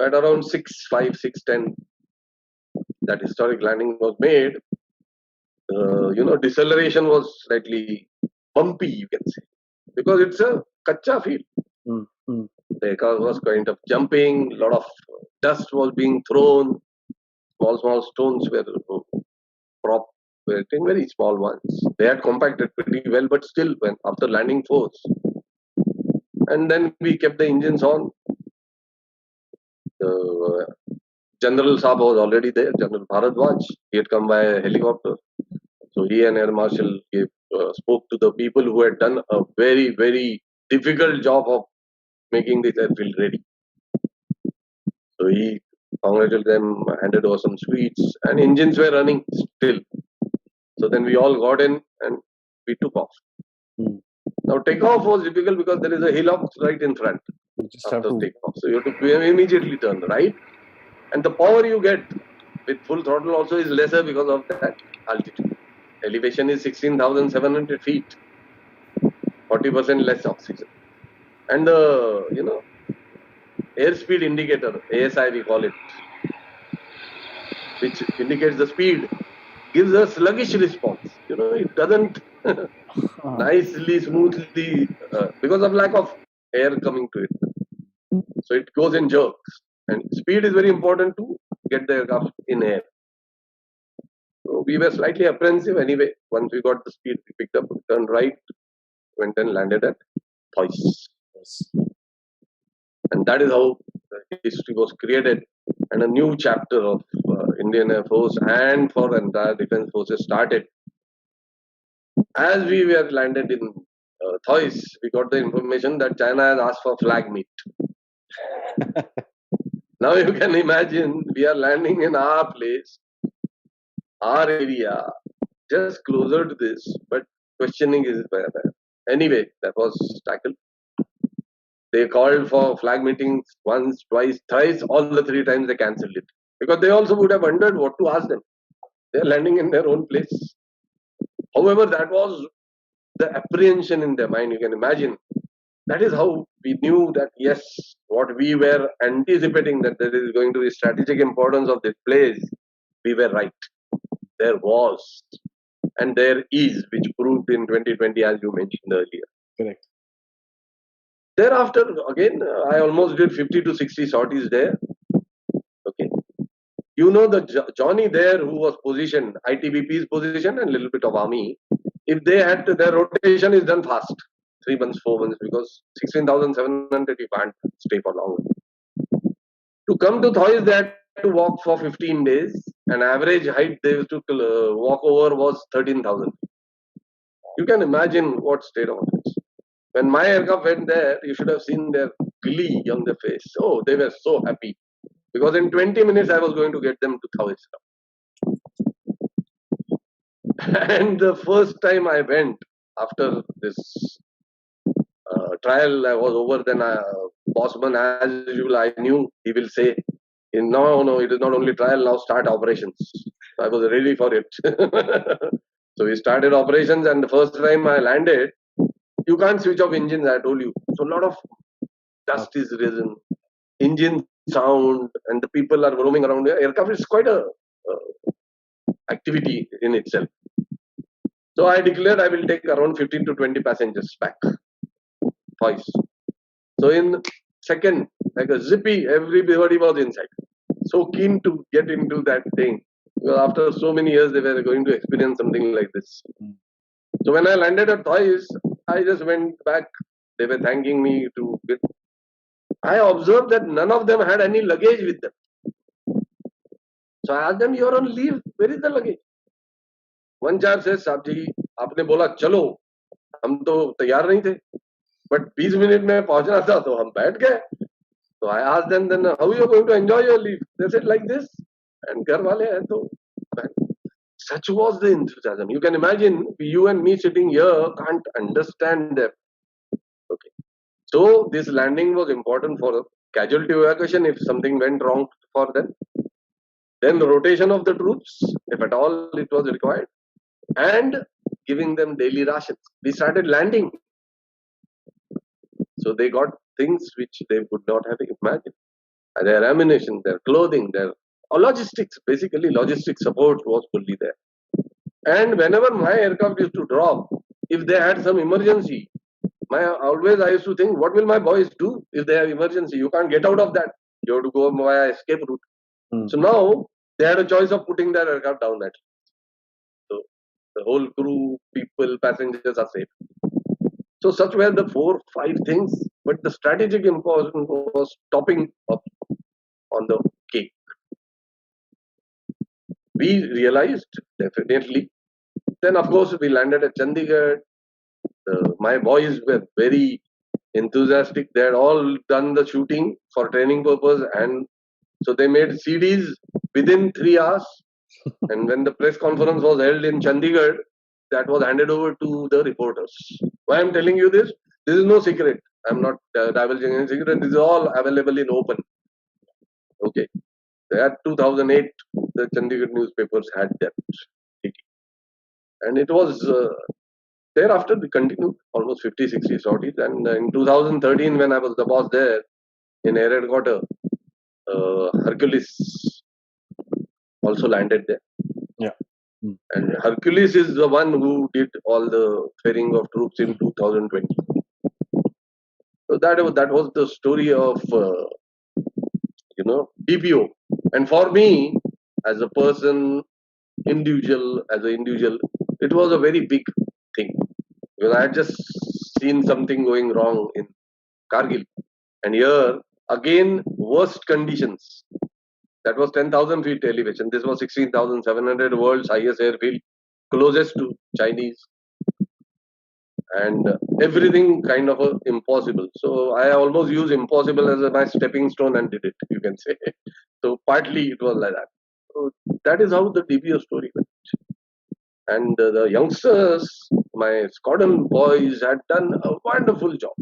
[SPEAKER 2] at around 6:05, 6:10, that historic landing was made. Deceleration was slightly bumpy, you can say, because it's a kacha field. The car was kind of jumping, a lot of dust was being thrown, small stones were prop, were very small ones. They had compacted pretty well, but still, when after landing force, and then we kept the engines on. The General Saab was already there, General Bharadwaj. He had come by helicopter. So he and Air Marshal spoke to the people who had done a very, very difficult job of making this airfield ready. So he congratulated them, handed over some sweets, and engines were running still. So then we all got in and we took off. Now takeoff was difficult because there is a hillock right in front after takeoff. So you have to immediately turn right. And the power you get with full throttle also is lesser because of that altitude. Elevation is 16,700 feet, 40% less oxygen. And the, airspeed indicator, ASI we call it, which indicates the speed, gives a sluggish response. It doesn't nicely, smoothly, because of lack of air coming to it. So it goes in jerks. And speed is very important to get the aircraft in air. So we were slightly apprehensive anyway. Once we got the speed, we picked up, turned right, went and landed at Thois. And that is how the history was created, and a new chapter of Indian Air Force and for entire defense forces started. As we were landed in Thois, we got the information that China has asked for flag meet. Now you can imagine we are landing in our place, our area, just closer to this, but questioning is there. Anyway, that was tackled. They called for flag meetings once, twice, thrice, all the three times they cancelled it. Because they also would have wondered what to ask them. They are landing in their own place. However, that was the apprehension in their mind, you can imagine. That is how we knew that, yes, what we were anticipating, that there is going to be strategic importance of this place, we were right. There was, and there is, which proved in 2020, as you mentioned earlier.
[SPEAKER 1] Correct.
[SPEAKER 2] Thereafter, again, I almost did 50 to 60 sorties there. Okay. The Johnny there who was positioned, ITBP's position and a little bit of army, if they had their rotation is done fast, 3 months, 4 months, because 16,700 you can't stay for long. To come to Thois, they had to walk for 15 days, and average height they used to walk over was 13,000. You can imagine what state of affairs. When my aircraft went there, you should have seen their glee on their face. Oh, they were so happy. Because in 20 minutes, I was going to get them to Thois. And the first time I went, after this trial was over, then Bossman, as usual, I knew he will say, no, it is not only trial, now start operations. I was ready for it. So we started operations, and the first time I landed, you can't switch off engines, I told you. So a lot of dust is risen, engine sound, and the people are roaming around. Aircraft is quite a activity in itself. So I declared I will take around 15 to 20 passengers back. Twice. So in second, like a zippy, everybody was inside. So keen to get into that thing. Because after so many years, they were going to experience something like this. So when I landed at Thois, I just went back. They were thanking me to get. I observed that none of them had any luggage with them. So I asked them, "You're on leave. Where is the luggage?" One chap says, "साहब जी, आपने बोला चलो, हम तो तैयार नहीं थे, but 20 minute में पहुंचना था, तो हम बैठ गए." So I asked them, then how are you going to enjoy your leave? They said like this, and घर वाले हैं तो. Such was the enthusiasm. You can imagine, you and me sitting here can't understand them. Okay. So this landing was important for casualty evacuation if something went wrong for them. Then the rotation of the troops, if at all it was required, and giving them daily rations. We started landing. So they got things which they would not have imagined. their ammunition, their clothing, their logistics, basically logistic support was fully there. And whenever my aircraft used to drop, if they had some emergency, I used to think, what will my boys do if they have emergency? You can't get out of that. You have to go via escape route. So now they had a choice of putting their aircraft down at. So the whole crew, people, passengers are safe. So such were the 4, 5 things, but the strategic importance was topping up on the cake. We realized definitely. Then of course we landed at Chandigarh. My boys were very enthusiastic. They had all done the shooting for training purpose, and so they made CDs within 3 hours. And when the press conference was held in Chandigarh, that was handed over to the reporters. Why I'm telling you this? This is no secret. I'm not divulging any secret. This is all available in open. Okay. At 2008, the Chandigarh newspapers had that CD. And it was thereafter we continued almost 50, 60 sorties. And in 2013, when I was the boss there in Air Headquarters, Hercules also landed there.
[SPEAKER 1] Yeah.
[SPEAKER 2] And Hercules is the one who did all the ferrying of troops in 2020. So that was the story of DPO. And for me, as a person, as an individual, it was a very big thing because I had just seen something going wrong in Kargil, and here again worst conditions. That was 10,000 feet elevation. This was 16,700, world's highest airfield, closest to Chinese, and everything kind of impossible. So I almost use impossible as my stepping stone and did it, you can say. So partly it was like that. So that is how the DPO story went. And the youngsters, my squadron boys, had done a wonderful job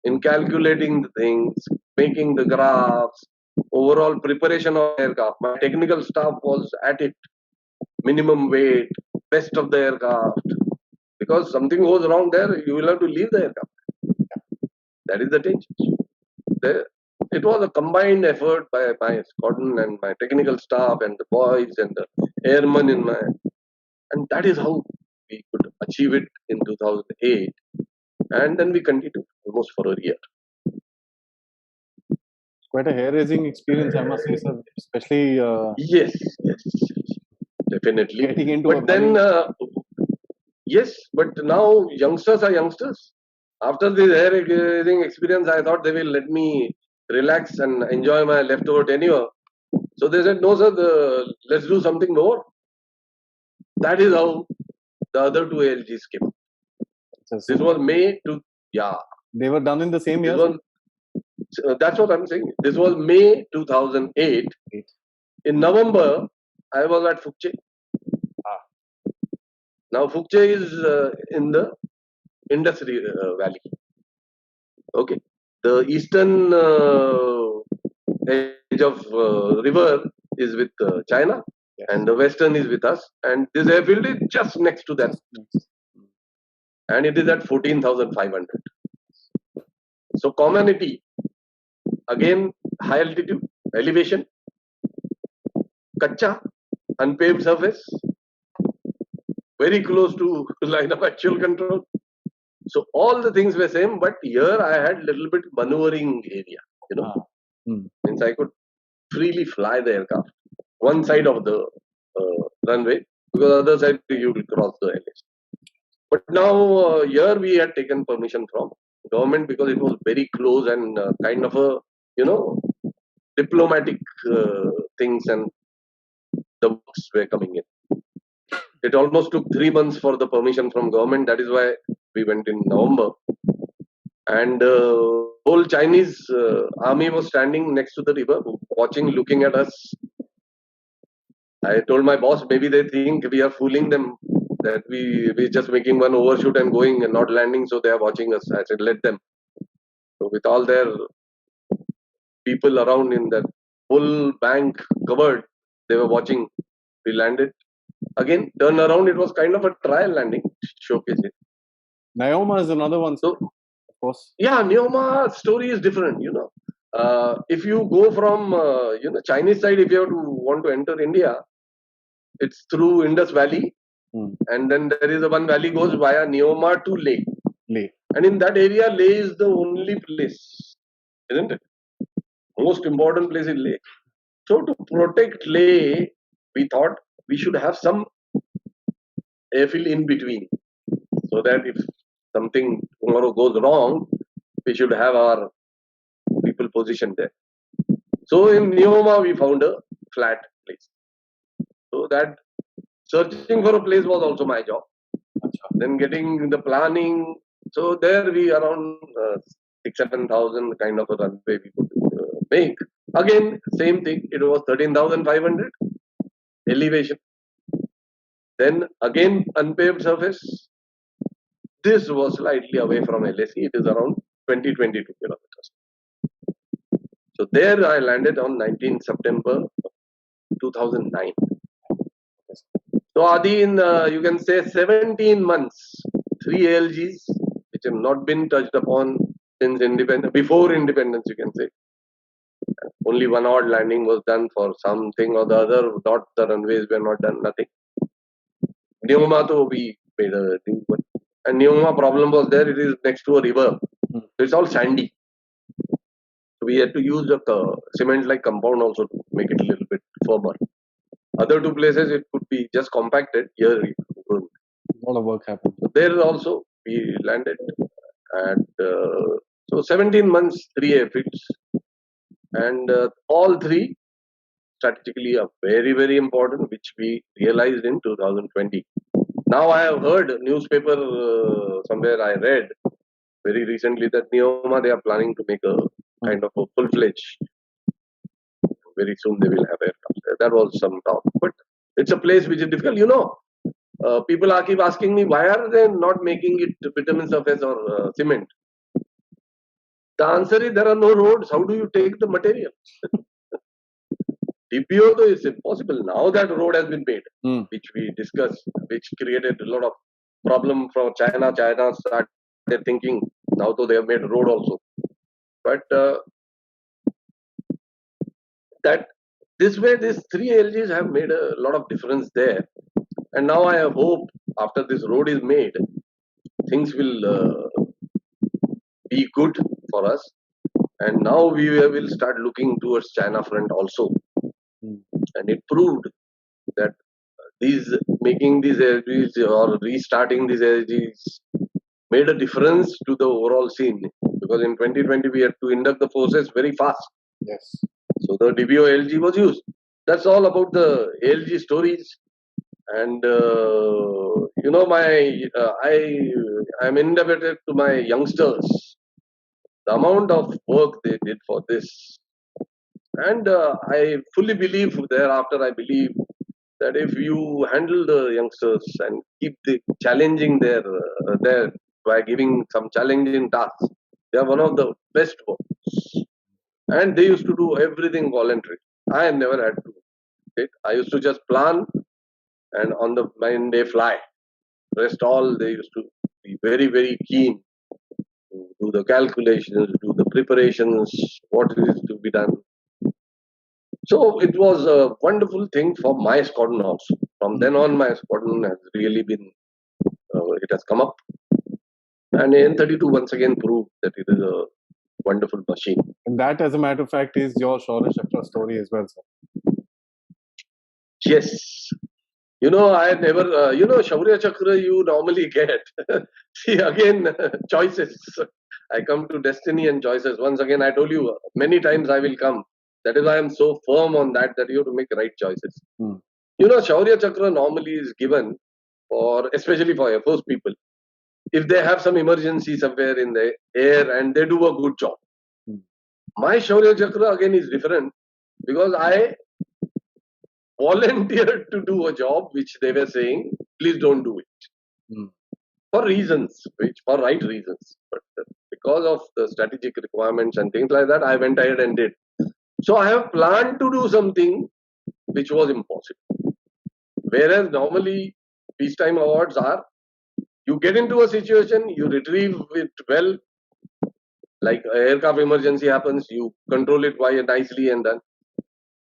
[SPEAKER 2] in calculating the things, making the graphs, overall preparation of aircraft. My technical staff was at it, minimum weight, best of the aircraft. Because something goes wrong there, you will have to leave the aircraft. That is the danger. It was a combined effort by my squadron and my technical staff and the boys and the airmen and that is how we could achieve it in 2008. And then we continued almost for a year.
[SPEAKER 1] Quite a hair-raising experience, I must say, sir. Especially
[SPEAKER 2] yes, definitely.
[SPEAKER 1] Getting into
[SPEAKER 2] but then, yes, but now youngsters are youngsters. After this hair-raising experience, I thought they will let me relax and enjoy my leftover tenure. So they said, no, sir, let's do something more. That is how the other two ALGs came. This was May to, yeah.
[SPEAKER 1] They were done in the same year?
[SPEAKER 2] That's what I'm saying. This was May 2008. In November, I was at Phukche. Now, Phukche is in the Indus Valley. Okay. The eastern edge of river is with China, and the western is with us. And this airfield is just next to that. And it is at 14,500. So, commonality, again, high altitude, elevation, kacha, unpaved surface, very close to line of actual control. So all the things were same, but here I had little bit maneuvering area, Means I could freely fly the aircraft one side of the runway, because other side you will cross the LS. But now here we had taken permission from government because it was very close and kind of a diplomatic things, and the works were coming in. It almost took 3 months for the permission from government. That is why we went in November. And whole Chinese army was standing next to the river, watching, looking at us. I told my boss, maybe they think we are fooling them, that we're just making one overshoot and going and not landing, so they are watching us. I said, let them. So with all their people around in that full bank covered, they were watching. We landed. Again, turn around, it was kind of a trial landing, showcase it.
[SPEAKER 1] Neoma is another one, so, of course.
[SPEAKER 2] Yeah, Neoma story is different, If you go from Chinese side, if you have to want to enter India, it's through Indus Valley, and then there is a one valley goes via Neoma to Leh. And in that area, Leh is the only place, isn't it? Most important place in Leh. So to protect Leh, we thought we should have some airfield in between, so that if something tomorrow goes wrong, we should have our people positioned there. So in Neoma, we found a flat place. So that searching for a place was also my job. Then getting the planning. So there we around 6,000-7,000 kind of a runway we could make. Again, same thing. It was 13,500 elevation. Then again unpaved surface. This was slightly away from LAC. It is around 20-22 kilometers. So there I landed on 19 September 2009. So Adi, in you can say 17 months, 3 ALGs which have not been touched upon since independence, before independence, you can say. Only one odd landing was done for something or the other. Not the runways were not done. Nothing. Neoma, though we made a thing, but and Neoma problem was there. It is next to a river, so it's all sandy. So we had to use a cement-like compound also to make it a little bit firmer. Other two places it could be just compacted. Here it couldn't.
[SPEAKER 1] A lot of work happened.
[SPEAKER 2] So there also we landed, and so 17 months, 3 airfields, and all three strategically are very, very important, which we realized in 2020. Now I have heard newspaper somewhere I read very recently that Neoma they are planning to make a kind of a full-fledged. Very soon they will have aircraft there. That was some talk, but it's a place which is difficult. People keep asking me why are they not making it bitumen surface or cement. The answer is there are no roads. How do you take the material? DPO though is impossible. Now that road has been made, which we discussed, which created a lot of problem for China. China started thinking now though they have made road also, but that this way these 3 LGs have made a lot of difference there. And now I hope after this road is made, things will be good for us. And now we will start looking towards China front also. And it proved that making these LGs or restarting these LGs made a difference to the overall scene. Because in 2020 we had to induct the forces very fast.
[SPEAKER 1] Yes. So
[SPEAKER 2] the DBO LG was used. That's all about the LG stories. And I'm indebted to my youngsters. The amount of work they did for this, and I fully believe thereafter. I believe that if you handle the youngsters and keep challenging there by giving some challenging tasks, they are one of the best workers. And they used to do everything voluntary. I never had to. I used to just plan, and on the main day fly. Rest all they used to be very, very keen to do the calculations, do the preparations, what is to be done. So it was a wonderful thing for my squadron also. From then on, my squadron has really been, it has come up. And N32 once again proved that it is a wonderful machine.
[SPEAKER 1] And that, as a matter of fact, is your Shaurya Chakra story as well, sir.
[SPEAKER 2] Yes. I never, Shaurya Chakra you normally get. See, again, choices. I come to destiny and choices. Once again, I told you many times I will come. That is why I am so firm on that you have to make right choices. Shaurya Chakra normally is given especially for Air Force people, if they have some emergency somewhere in the air and they do a good job. My Shaurya Chakra again is different because I volunteered to do a job which they were saying, please don't do it. For reasons, for right reasons. But because of the strategic requirements and things like that, I went ahead and did. So I have planned to do something which was impossible. Whereas normally peacetime awards are, you get into a situation, you retrieve it well, Like aircraft emergency happens, you control it quite nicely and done.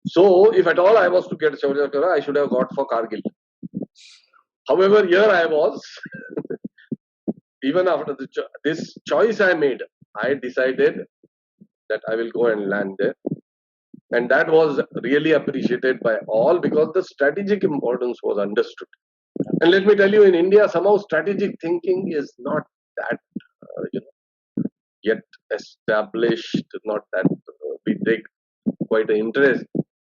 [SPEAKER 2] So if at all I was to get Shaurya Chakra, I should have got for Kargil. However, here I was, even after this choice I made, I decided that I will go and land there. And that was really appreciated by all because the strategic importance was understood. And let me tell you, in India, somehow strategic thinking is not that yet established, not that we take quite an interest.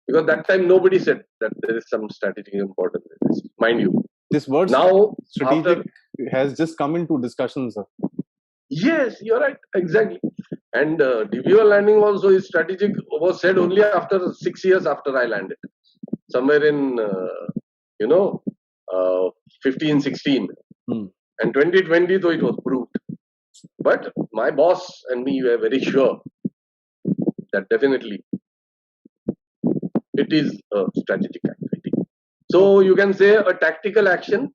[SPEAKER 2] Because that time nobody said that there is some strategic importance in this, mind you.
[SPEAKER 1] This word
[SPEAKER 2] Now,
[SPEAKER 1] strategic has just come into discussion, sir.
[SPEAKER 2] Yes, you're right, exactly. And DBO landing also is strategic, was said only after 6 years after I landed. Somewhere in, 15, 16. And 2020, though it was proved. But my boss and me were very sure that definitely it is a strategic activity. So you can say a tactical action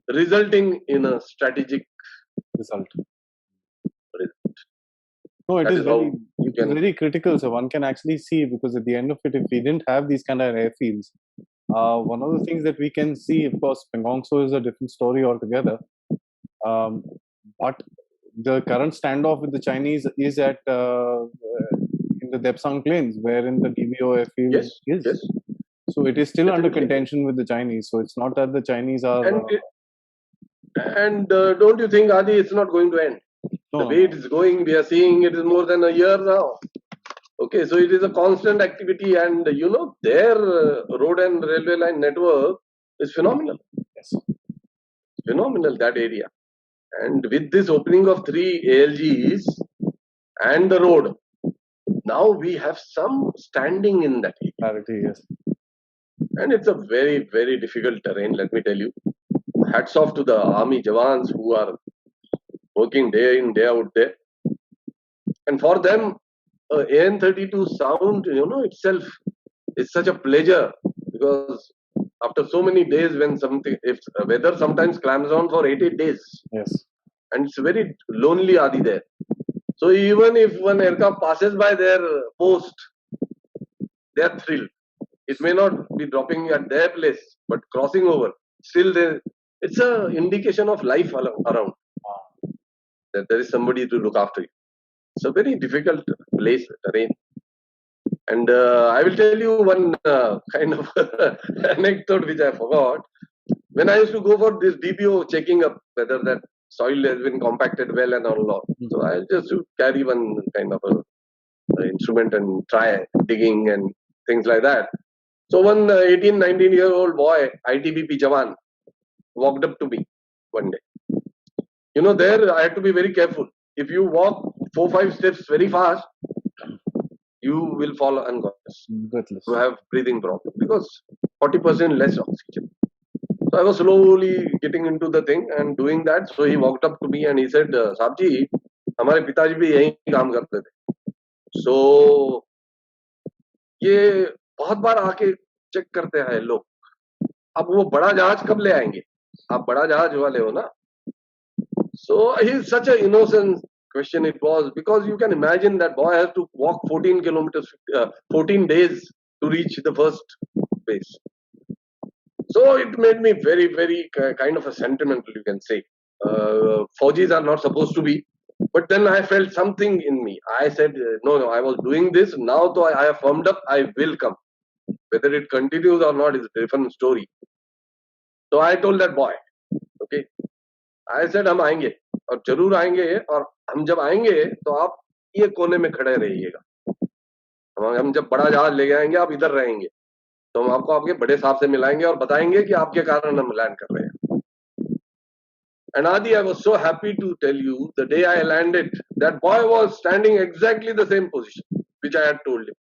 [SPEAKER 2] resulting in a strategic
[SPEAKER 1] result.
[SPEAKER 2] result.
[SPEAKER 1] No, it is very critical. So one can actually see, because at the end of it, if we didn't have these kind of airfields, one of the things that we can see, of course, Pengongso is a different story altogether. But the current standoff with the Chinese is at in the Depsang Plains, wherein the DBO airfield is.
[SPEAKER 2] Yes.
[SPEAKER 1] So it is still under contention with the Chinese. So it's not that the Chinese are.
[SPEAKER 2] And don't you think, Adi, it's not going to end? The way it is going, we are seeing it is more than a year now. Okay, so it is a constant activity, and their road and railway line network is phenomenal.
[SPEAKER 1] Yes.
[SPEAKER 2] Phenomenal, that area. And with this opening of 3 ALGs and the road, now we have some standing in that area.
[SPEAKER 1] Clarity, yes.
[SPEAKER 2] And it's a very, very difficult terrain, let me tell you. Hats off to the army Jawans who are working day in, day out there. And for them, AN32 sound, itself is such a pleasure, because after so many days, when if weather sometimes clams on for 8 days.
[SPEAKER 1] Yes.
[SPEAKER 2] And it's very lonely, Adi, there. So even if one aircraft passes by their post, they are thrilled. It may not be dropping at their place, but crossing over, still it's an indication of life around. That there is somebody to look after you. It's a very difficult place, terrain. And I will tell you one kind of anecdote which I forgot. When I used to go for this DBO, checking up whether that soil has been compacted well and all. So I just carry one kind of a instrument and try digging and things like that. So one 18, 19-year-old boy, ITBP Jawan, walked up to me one day. There I had to be very careful. If you walk 4-5 steps very fast, you will fall unconscious. You have breathing problem because 40% less oxygen. So I was slowly getting into the thing and doing that. So he walked up to me and he said, "Saab ji, हमारे पिताजी भी यहीं काम करते थे." So ये बहुत बार आके चेक करते हैं लोग. अब वो बड़ा जहाज कब ले आएंगे? आप बड़ा जहाज वाले हो ना? So he's such an innocent question it was, because you can imagine that boy has to walk 14 kilometers, 14 days to reach the first base. So it made me very, very kind of a sentimental, you can say. Fauji's are not supposed to be, but then I felt something in me. I said, no, I was doing this. Now though I have firmed up, I will come. Whether it continues or not is a different story. So I told that boy, okay, I said हम आएंगे और जरूर आएंगे, और हम जब आएंगे तो आप ये कोने में खड़े रहिएगा. हम जब बड़ा जहाज लेके आएंगे आप इधर रहेंगे, तो हम आपको आपके बड़े साहब से मिलाएंगे और बताएंगे कि आपके कारण हम लैंड कर रहे हैं. And Adi, I was so happy to tell you, the day I landed, that boy was standing exactly the same position which I had told him.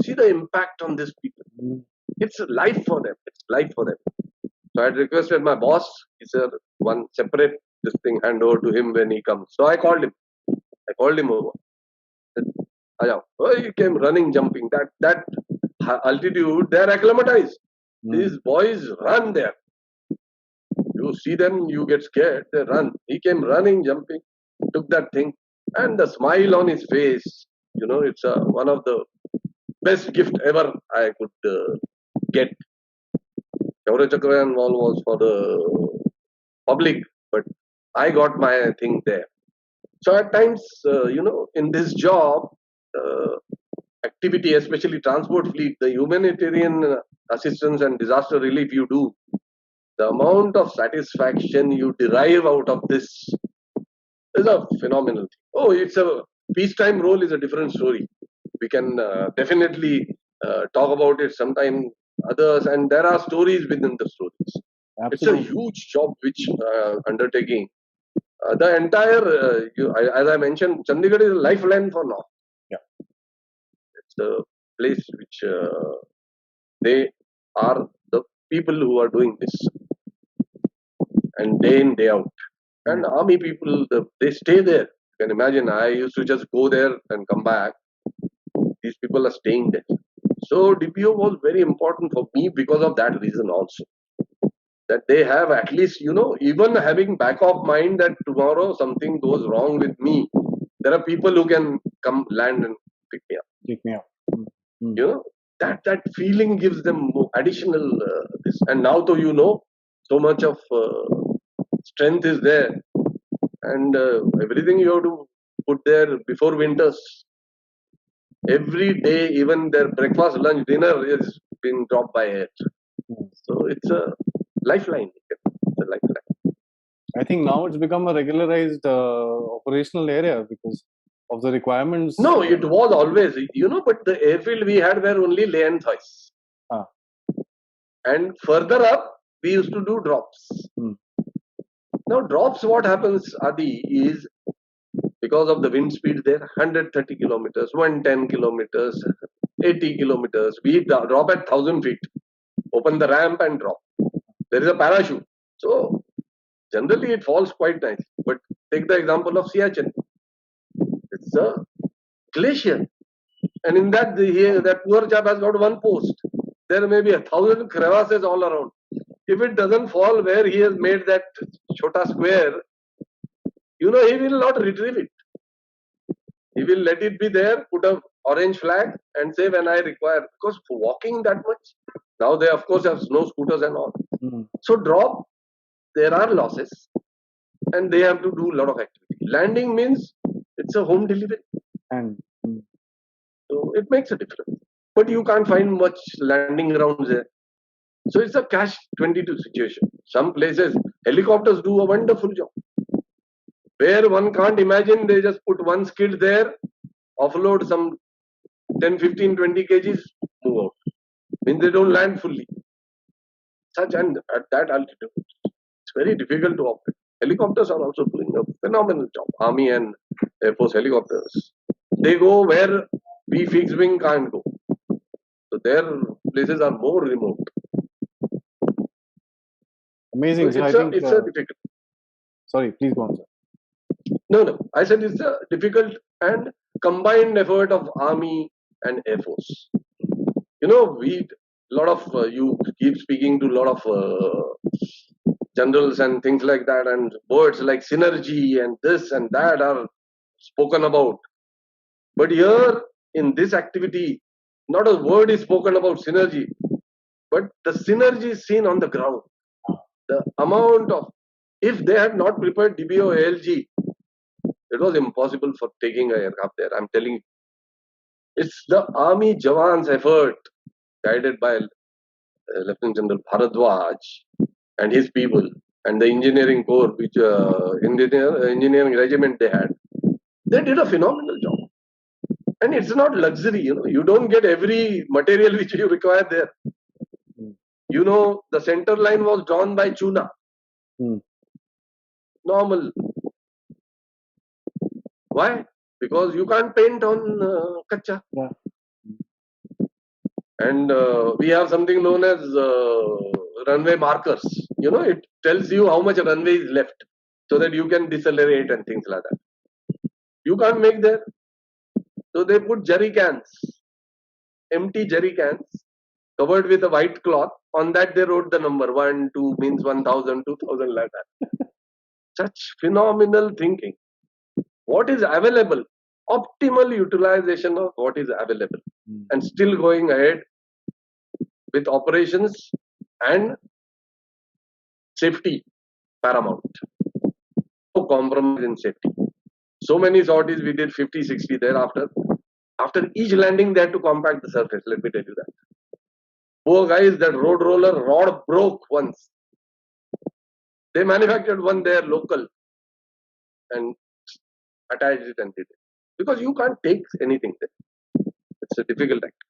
[SPEAKER 2] See the impact on these people. It's life for them. It's life for them. So I had requested my boss, he said, one separate this thing, hand over to him when he comes. So I called him. I called him over. Said, oh, he came running, jumping. That altitude, they are acclimatized. These boys run there. You see them, you get scared, they run. He came running, jumping. took that thing, and the smile on his face, it's one of the best gift ever I could get. Shaurya Chakra Wall was for the public, but I got my thing there. So at times, in this job, uh, activity, especially transport fleet, the humanitarian assistance and disaster relief you do, the amount of satisfaction you derive out of this is a phenomenal thing. Oh, it's a peacetime role is a different story. We can definitely talk about it sometime others, and there are stories within the stories.
[SPEAKER 1] Absolutely.
[SPEAKER 2] It's a huge job which undertaking. The entire, as I mentioned, Chandigarh is a lifeline for North.
[SPEAKER 1] Yeah.
[SPEAKER 2] It's a place which they are the people who are doing this, and day in day out. And army people, they stay there. You can imagine. I used to just go there and come back. These people are staying there. So DPO was very important for me because of that reason also. That they have at least, even having back of mind that tomorrow something goes wrong with me, there are people who can come land and pick me up.
[SPEAKER 1] Pick me up.
[SPEAKER 2] That feeling gives them additional this. And now, though so much of strength is there, and everything you have to put there before winters. Every day, even their breakfast, lunch, dinner is being dropped by air. So it's a lifeline. It's a lifeline.
[SPEAKER 1] I think now it's become a regularized operational area because of the requirements.
[SPEAKER 2] No, it was always, but the airfield we had were only lay and thighs. And further up, we used to do drops. Now, drops, what happens, Adi, is because of the wind speed there, 130 kilometers, 110 kilometers, 80 kilometers. We drop at 1,000 feet, open the ramp and drop. There is a parachute. So, generally it falls quite nice. But take the example of Siachen. It's a glacier. And in that, that poor chap has got one post. There may be 1,000 crevasses all around. If it doesn't fall where he has made that chota square, he will not retrieve it. He will let it be there, put a orange flag and say when I require. Because for walking that much, now they of course have snow scooters and all. So drop, there are losses and they have to do a lot of activity. Landing means it's a home delivery. So it makes a difference. But you can't find much landing grounds there. So it's a catch-22 situation. Some places, helicopters do a wonderful job. Where one can't imagine, they just put one skid there, offload some 10, 15, 20 kgs, move out. Means they don't land fully. Such and at that altitude, it's very difficult to operate. Helicopters are also doing a phenomenal job. Army and Air Force helicopters. They go where we fixed wing can't go. So their places are more remote.
[SPEAKER 1] Amazing.
[SPEAKER 2] So it's a difficult.
[SPEAKER 1] Sorry, please go on, sir.
[SPEAKER 2] No. I said it's a difficult and combined effort of Army and Air Force. You keep speaking to a lot of generals and things like that, and words like synergy and this and that are spoken about. But here in this activity, not a word is spoken about synergy, but the synergy is seen on the ground. The amount of, if they had not prepared DBO ALG, it was impossible for taking an aircraft there. I'm telling you. It's the Army Jawan's effort, guided by Lieutenant General Bharadwaj and his people, and the engineering corps, which engineering regiment they had. They did a phenomenal job. And it's not luxury, you don't get every material which you require there. The center line was drawn by Chuna. Normal. Why? Because you can't paint on kacha.
[SPEAKER 1] Yeah.
[SPEAKER 2] And we have something known as runway markers. It tells you how much runway is left so that you can decelerate and things like that. You can't make there. So they put jerry cans, empty jerry cans, covered with a white cloth. On that they wrote the number 1, 2 means 1,000, 2,000 like that. Such phenomenal thinking. what is available, optimal utilization of what is available, and still going ahead with operations and safety paramount. No compromise in safety. So many sorties we did 50, 60 thereafter. After each landing, they had to compact the surface. Let me tell you that. Poor guys, that road roller rod broke once. They manufactured one there local and attached it and did it. Because you can't take anything there. It's a difficult act.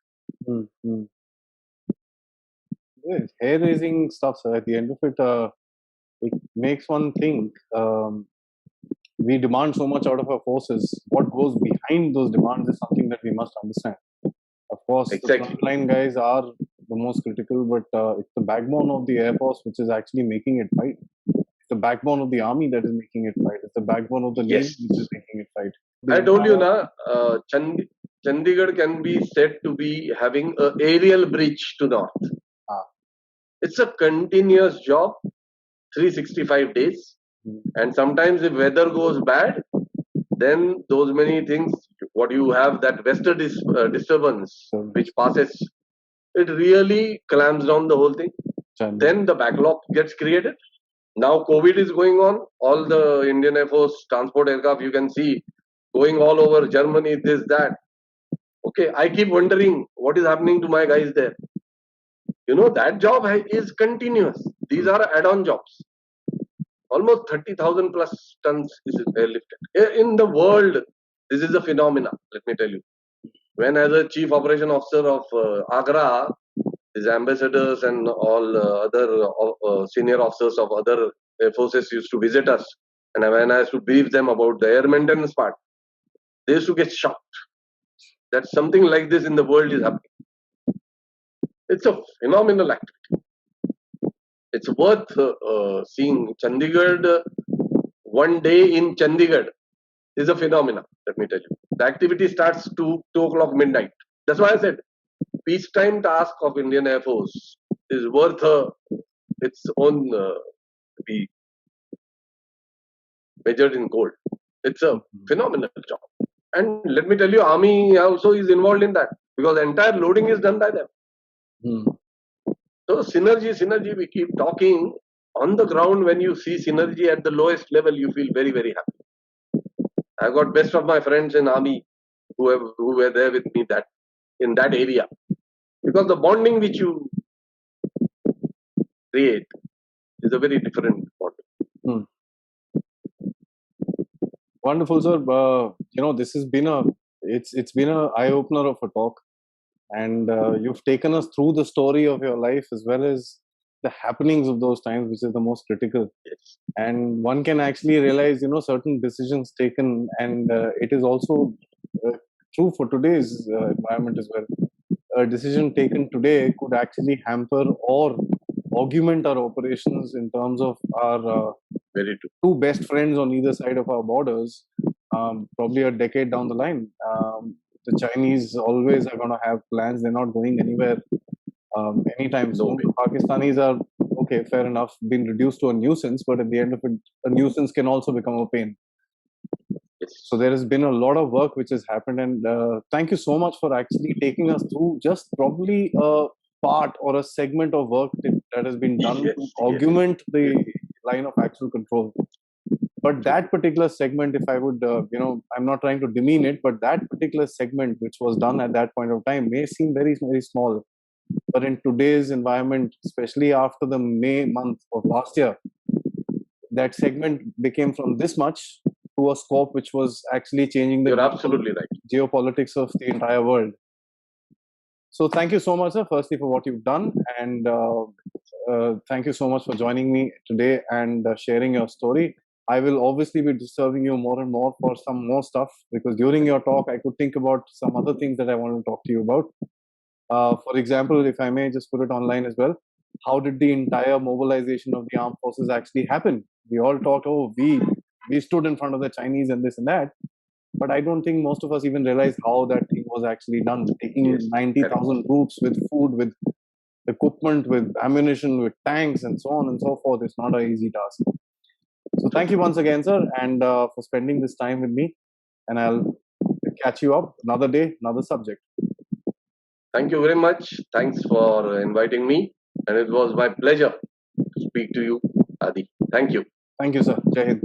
[SPEAKER 1] Mm-hmm. Yeah, hair-raising stuff, sir. At the end of it, it makes one think. We demand so much out of our forces. What goes behind those demands is something that we must understand. Of course,
[SPEAKER 2] Exactly.
[SPEAKER 1] the frontline guys are the most critical, but it's the backbone of the Air Force which is actually making it fight. It's the backbone of the Army that is making it fight. It's the backbone of the Navy
[SPEAKER 2] Yes.
[SPEAKER 1] which is making it fight.
[SPEAKER 2] I told you now, Chandigarh can be said to be having an aerial bridge to north.
[SPEAKER 1] Ah.
[SPEAKER 2] It's a continuous job, 365 days. And sometimes if weather goes bad, then those many things, what you have, that western disturbance which passes, it really clamps down the whole thing. Then the backlog gets created. Now COVID is going on. All the Indian Air Force transport aircraft you can see going all over Germany, this, that. Okay, I keep wondering what is happening to my guys there. You know, that job is continuous. These are add-on jobs. Almost 30,000 plus tons is airlifted. In the world, this is a phenomena, let me tell you. When as a chief operation officer of Agra, his ambassadors and all other senior officers of other air forces used to visit us, and when I used to brief them about the air maintenance part, they used to get shocked that something like this in the world is happening. It's a phenomenal activity. It's worth seeing. Chandigarh, one day in Chandigarh is a phenomena, let me tell you. The activity starts 2 o'clock midnight. That's why I said peacetime task of Indian Air Force is worth its own to be measured in gold. It's a phenomenal job. And let me tell you, Army also is involved in that because the entire loading is done by them. So synergy, we keep talking. On the ground, when you see synergy at the lowest level, you feel very, very happy. I've got best of my friends in Army who were there with me in that area. Because the bonding which you create is a very different bonding.
[SPEAKER 1] Wonderful, sir. This has been it's been an eye opener of a talk, and you've taken us through the story of your life as well as the happenings of those times, which is the most critical.
[SPEAKER 2] Yes.
[SPEAKER 1] And one can actually realize, certain decisions taken, and it is also true for today's environment as well. A decision taken today could actually hamper or augment our operations in terms of our
[SPEAKER 2] very true.
[SPEAKER 1] Two best friends on either side of our borders, probably a decade down the line. The Chinese always are going to have plans. They're not going anywhere anytime soon. The Pakistanis are, okay, fair enough, been reduced to a nuisance, but at the end of it, a nuisance can also become a pain. So there has been a lot of work which has happened, and thank you so much for actually taking us through just probably a part or a segment of work that has been done to augment the line of actual control. But that particular segment, if I would, I'm not trying to demean it, but that particular segment which was done at that point of time may seem very, very small. But in today's environment, especially after the May month of last year, that segment became from this much to a scope which was actually changing the
[SPEAKER 2] You're absolutely right.
[SPEAKER 1] geopolitics of the entire world. So thank you so much, sir, firstly for what you've done, and thank you so much for joining me today and sharing your story. I will obviously be disturbing you more and more for some more stuff, because during your talk I could think about some other things that I want to talk to you about. For example, if I may just put it online as well, how did the entire mobilization of the armed forces actually happen? We all talked, oh, we stood in front of the Chinese and this and that, but I don't think most of us even realized how that thing was actually done. Taking 90,000 troops with food, with equipment, with ammunition, with tanks, and so on and so forth, is not an easy task. So thank you once again, sir, and for spending this time with me. and I'll catch you up another day, another subject.
[SPEAKER 2] Thank you very much. Thanks for inviting me. And it was my pleasure to speak to you, Adi. Thank you.
[SPEAKER 1] Thank you, sir. Jai Hind.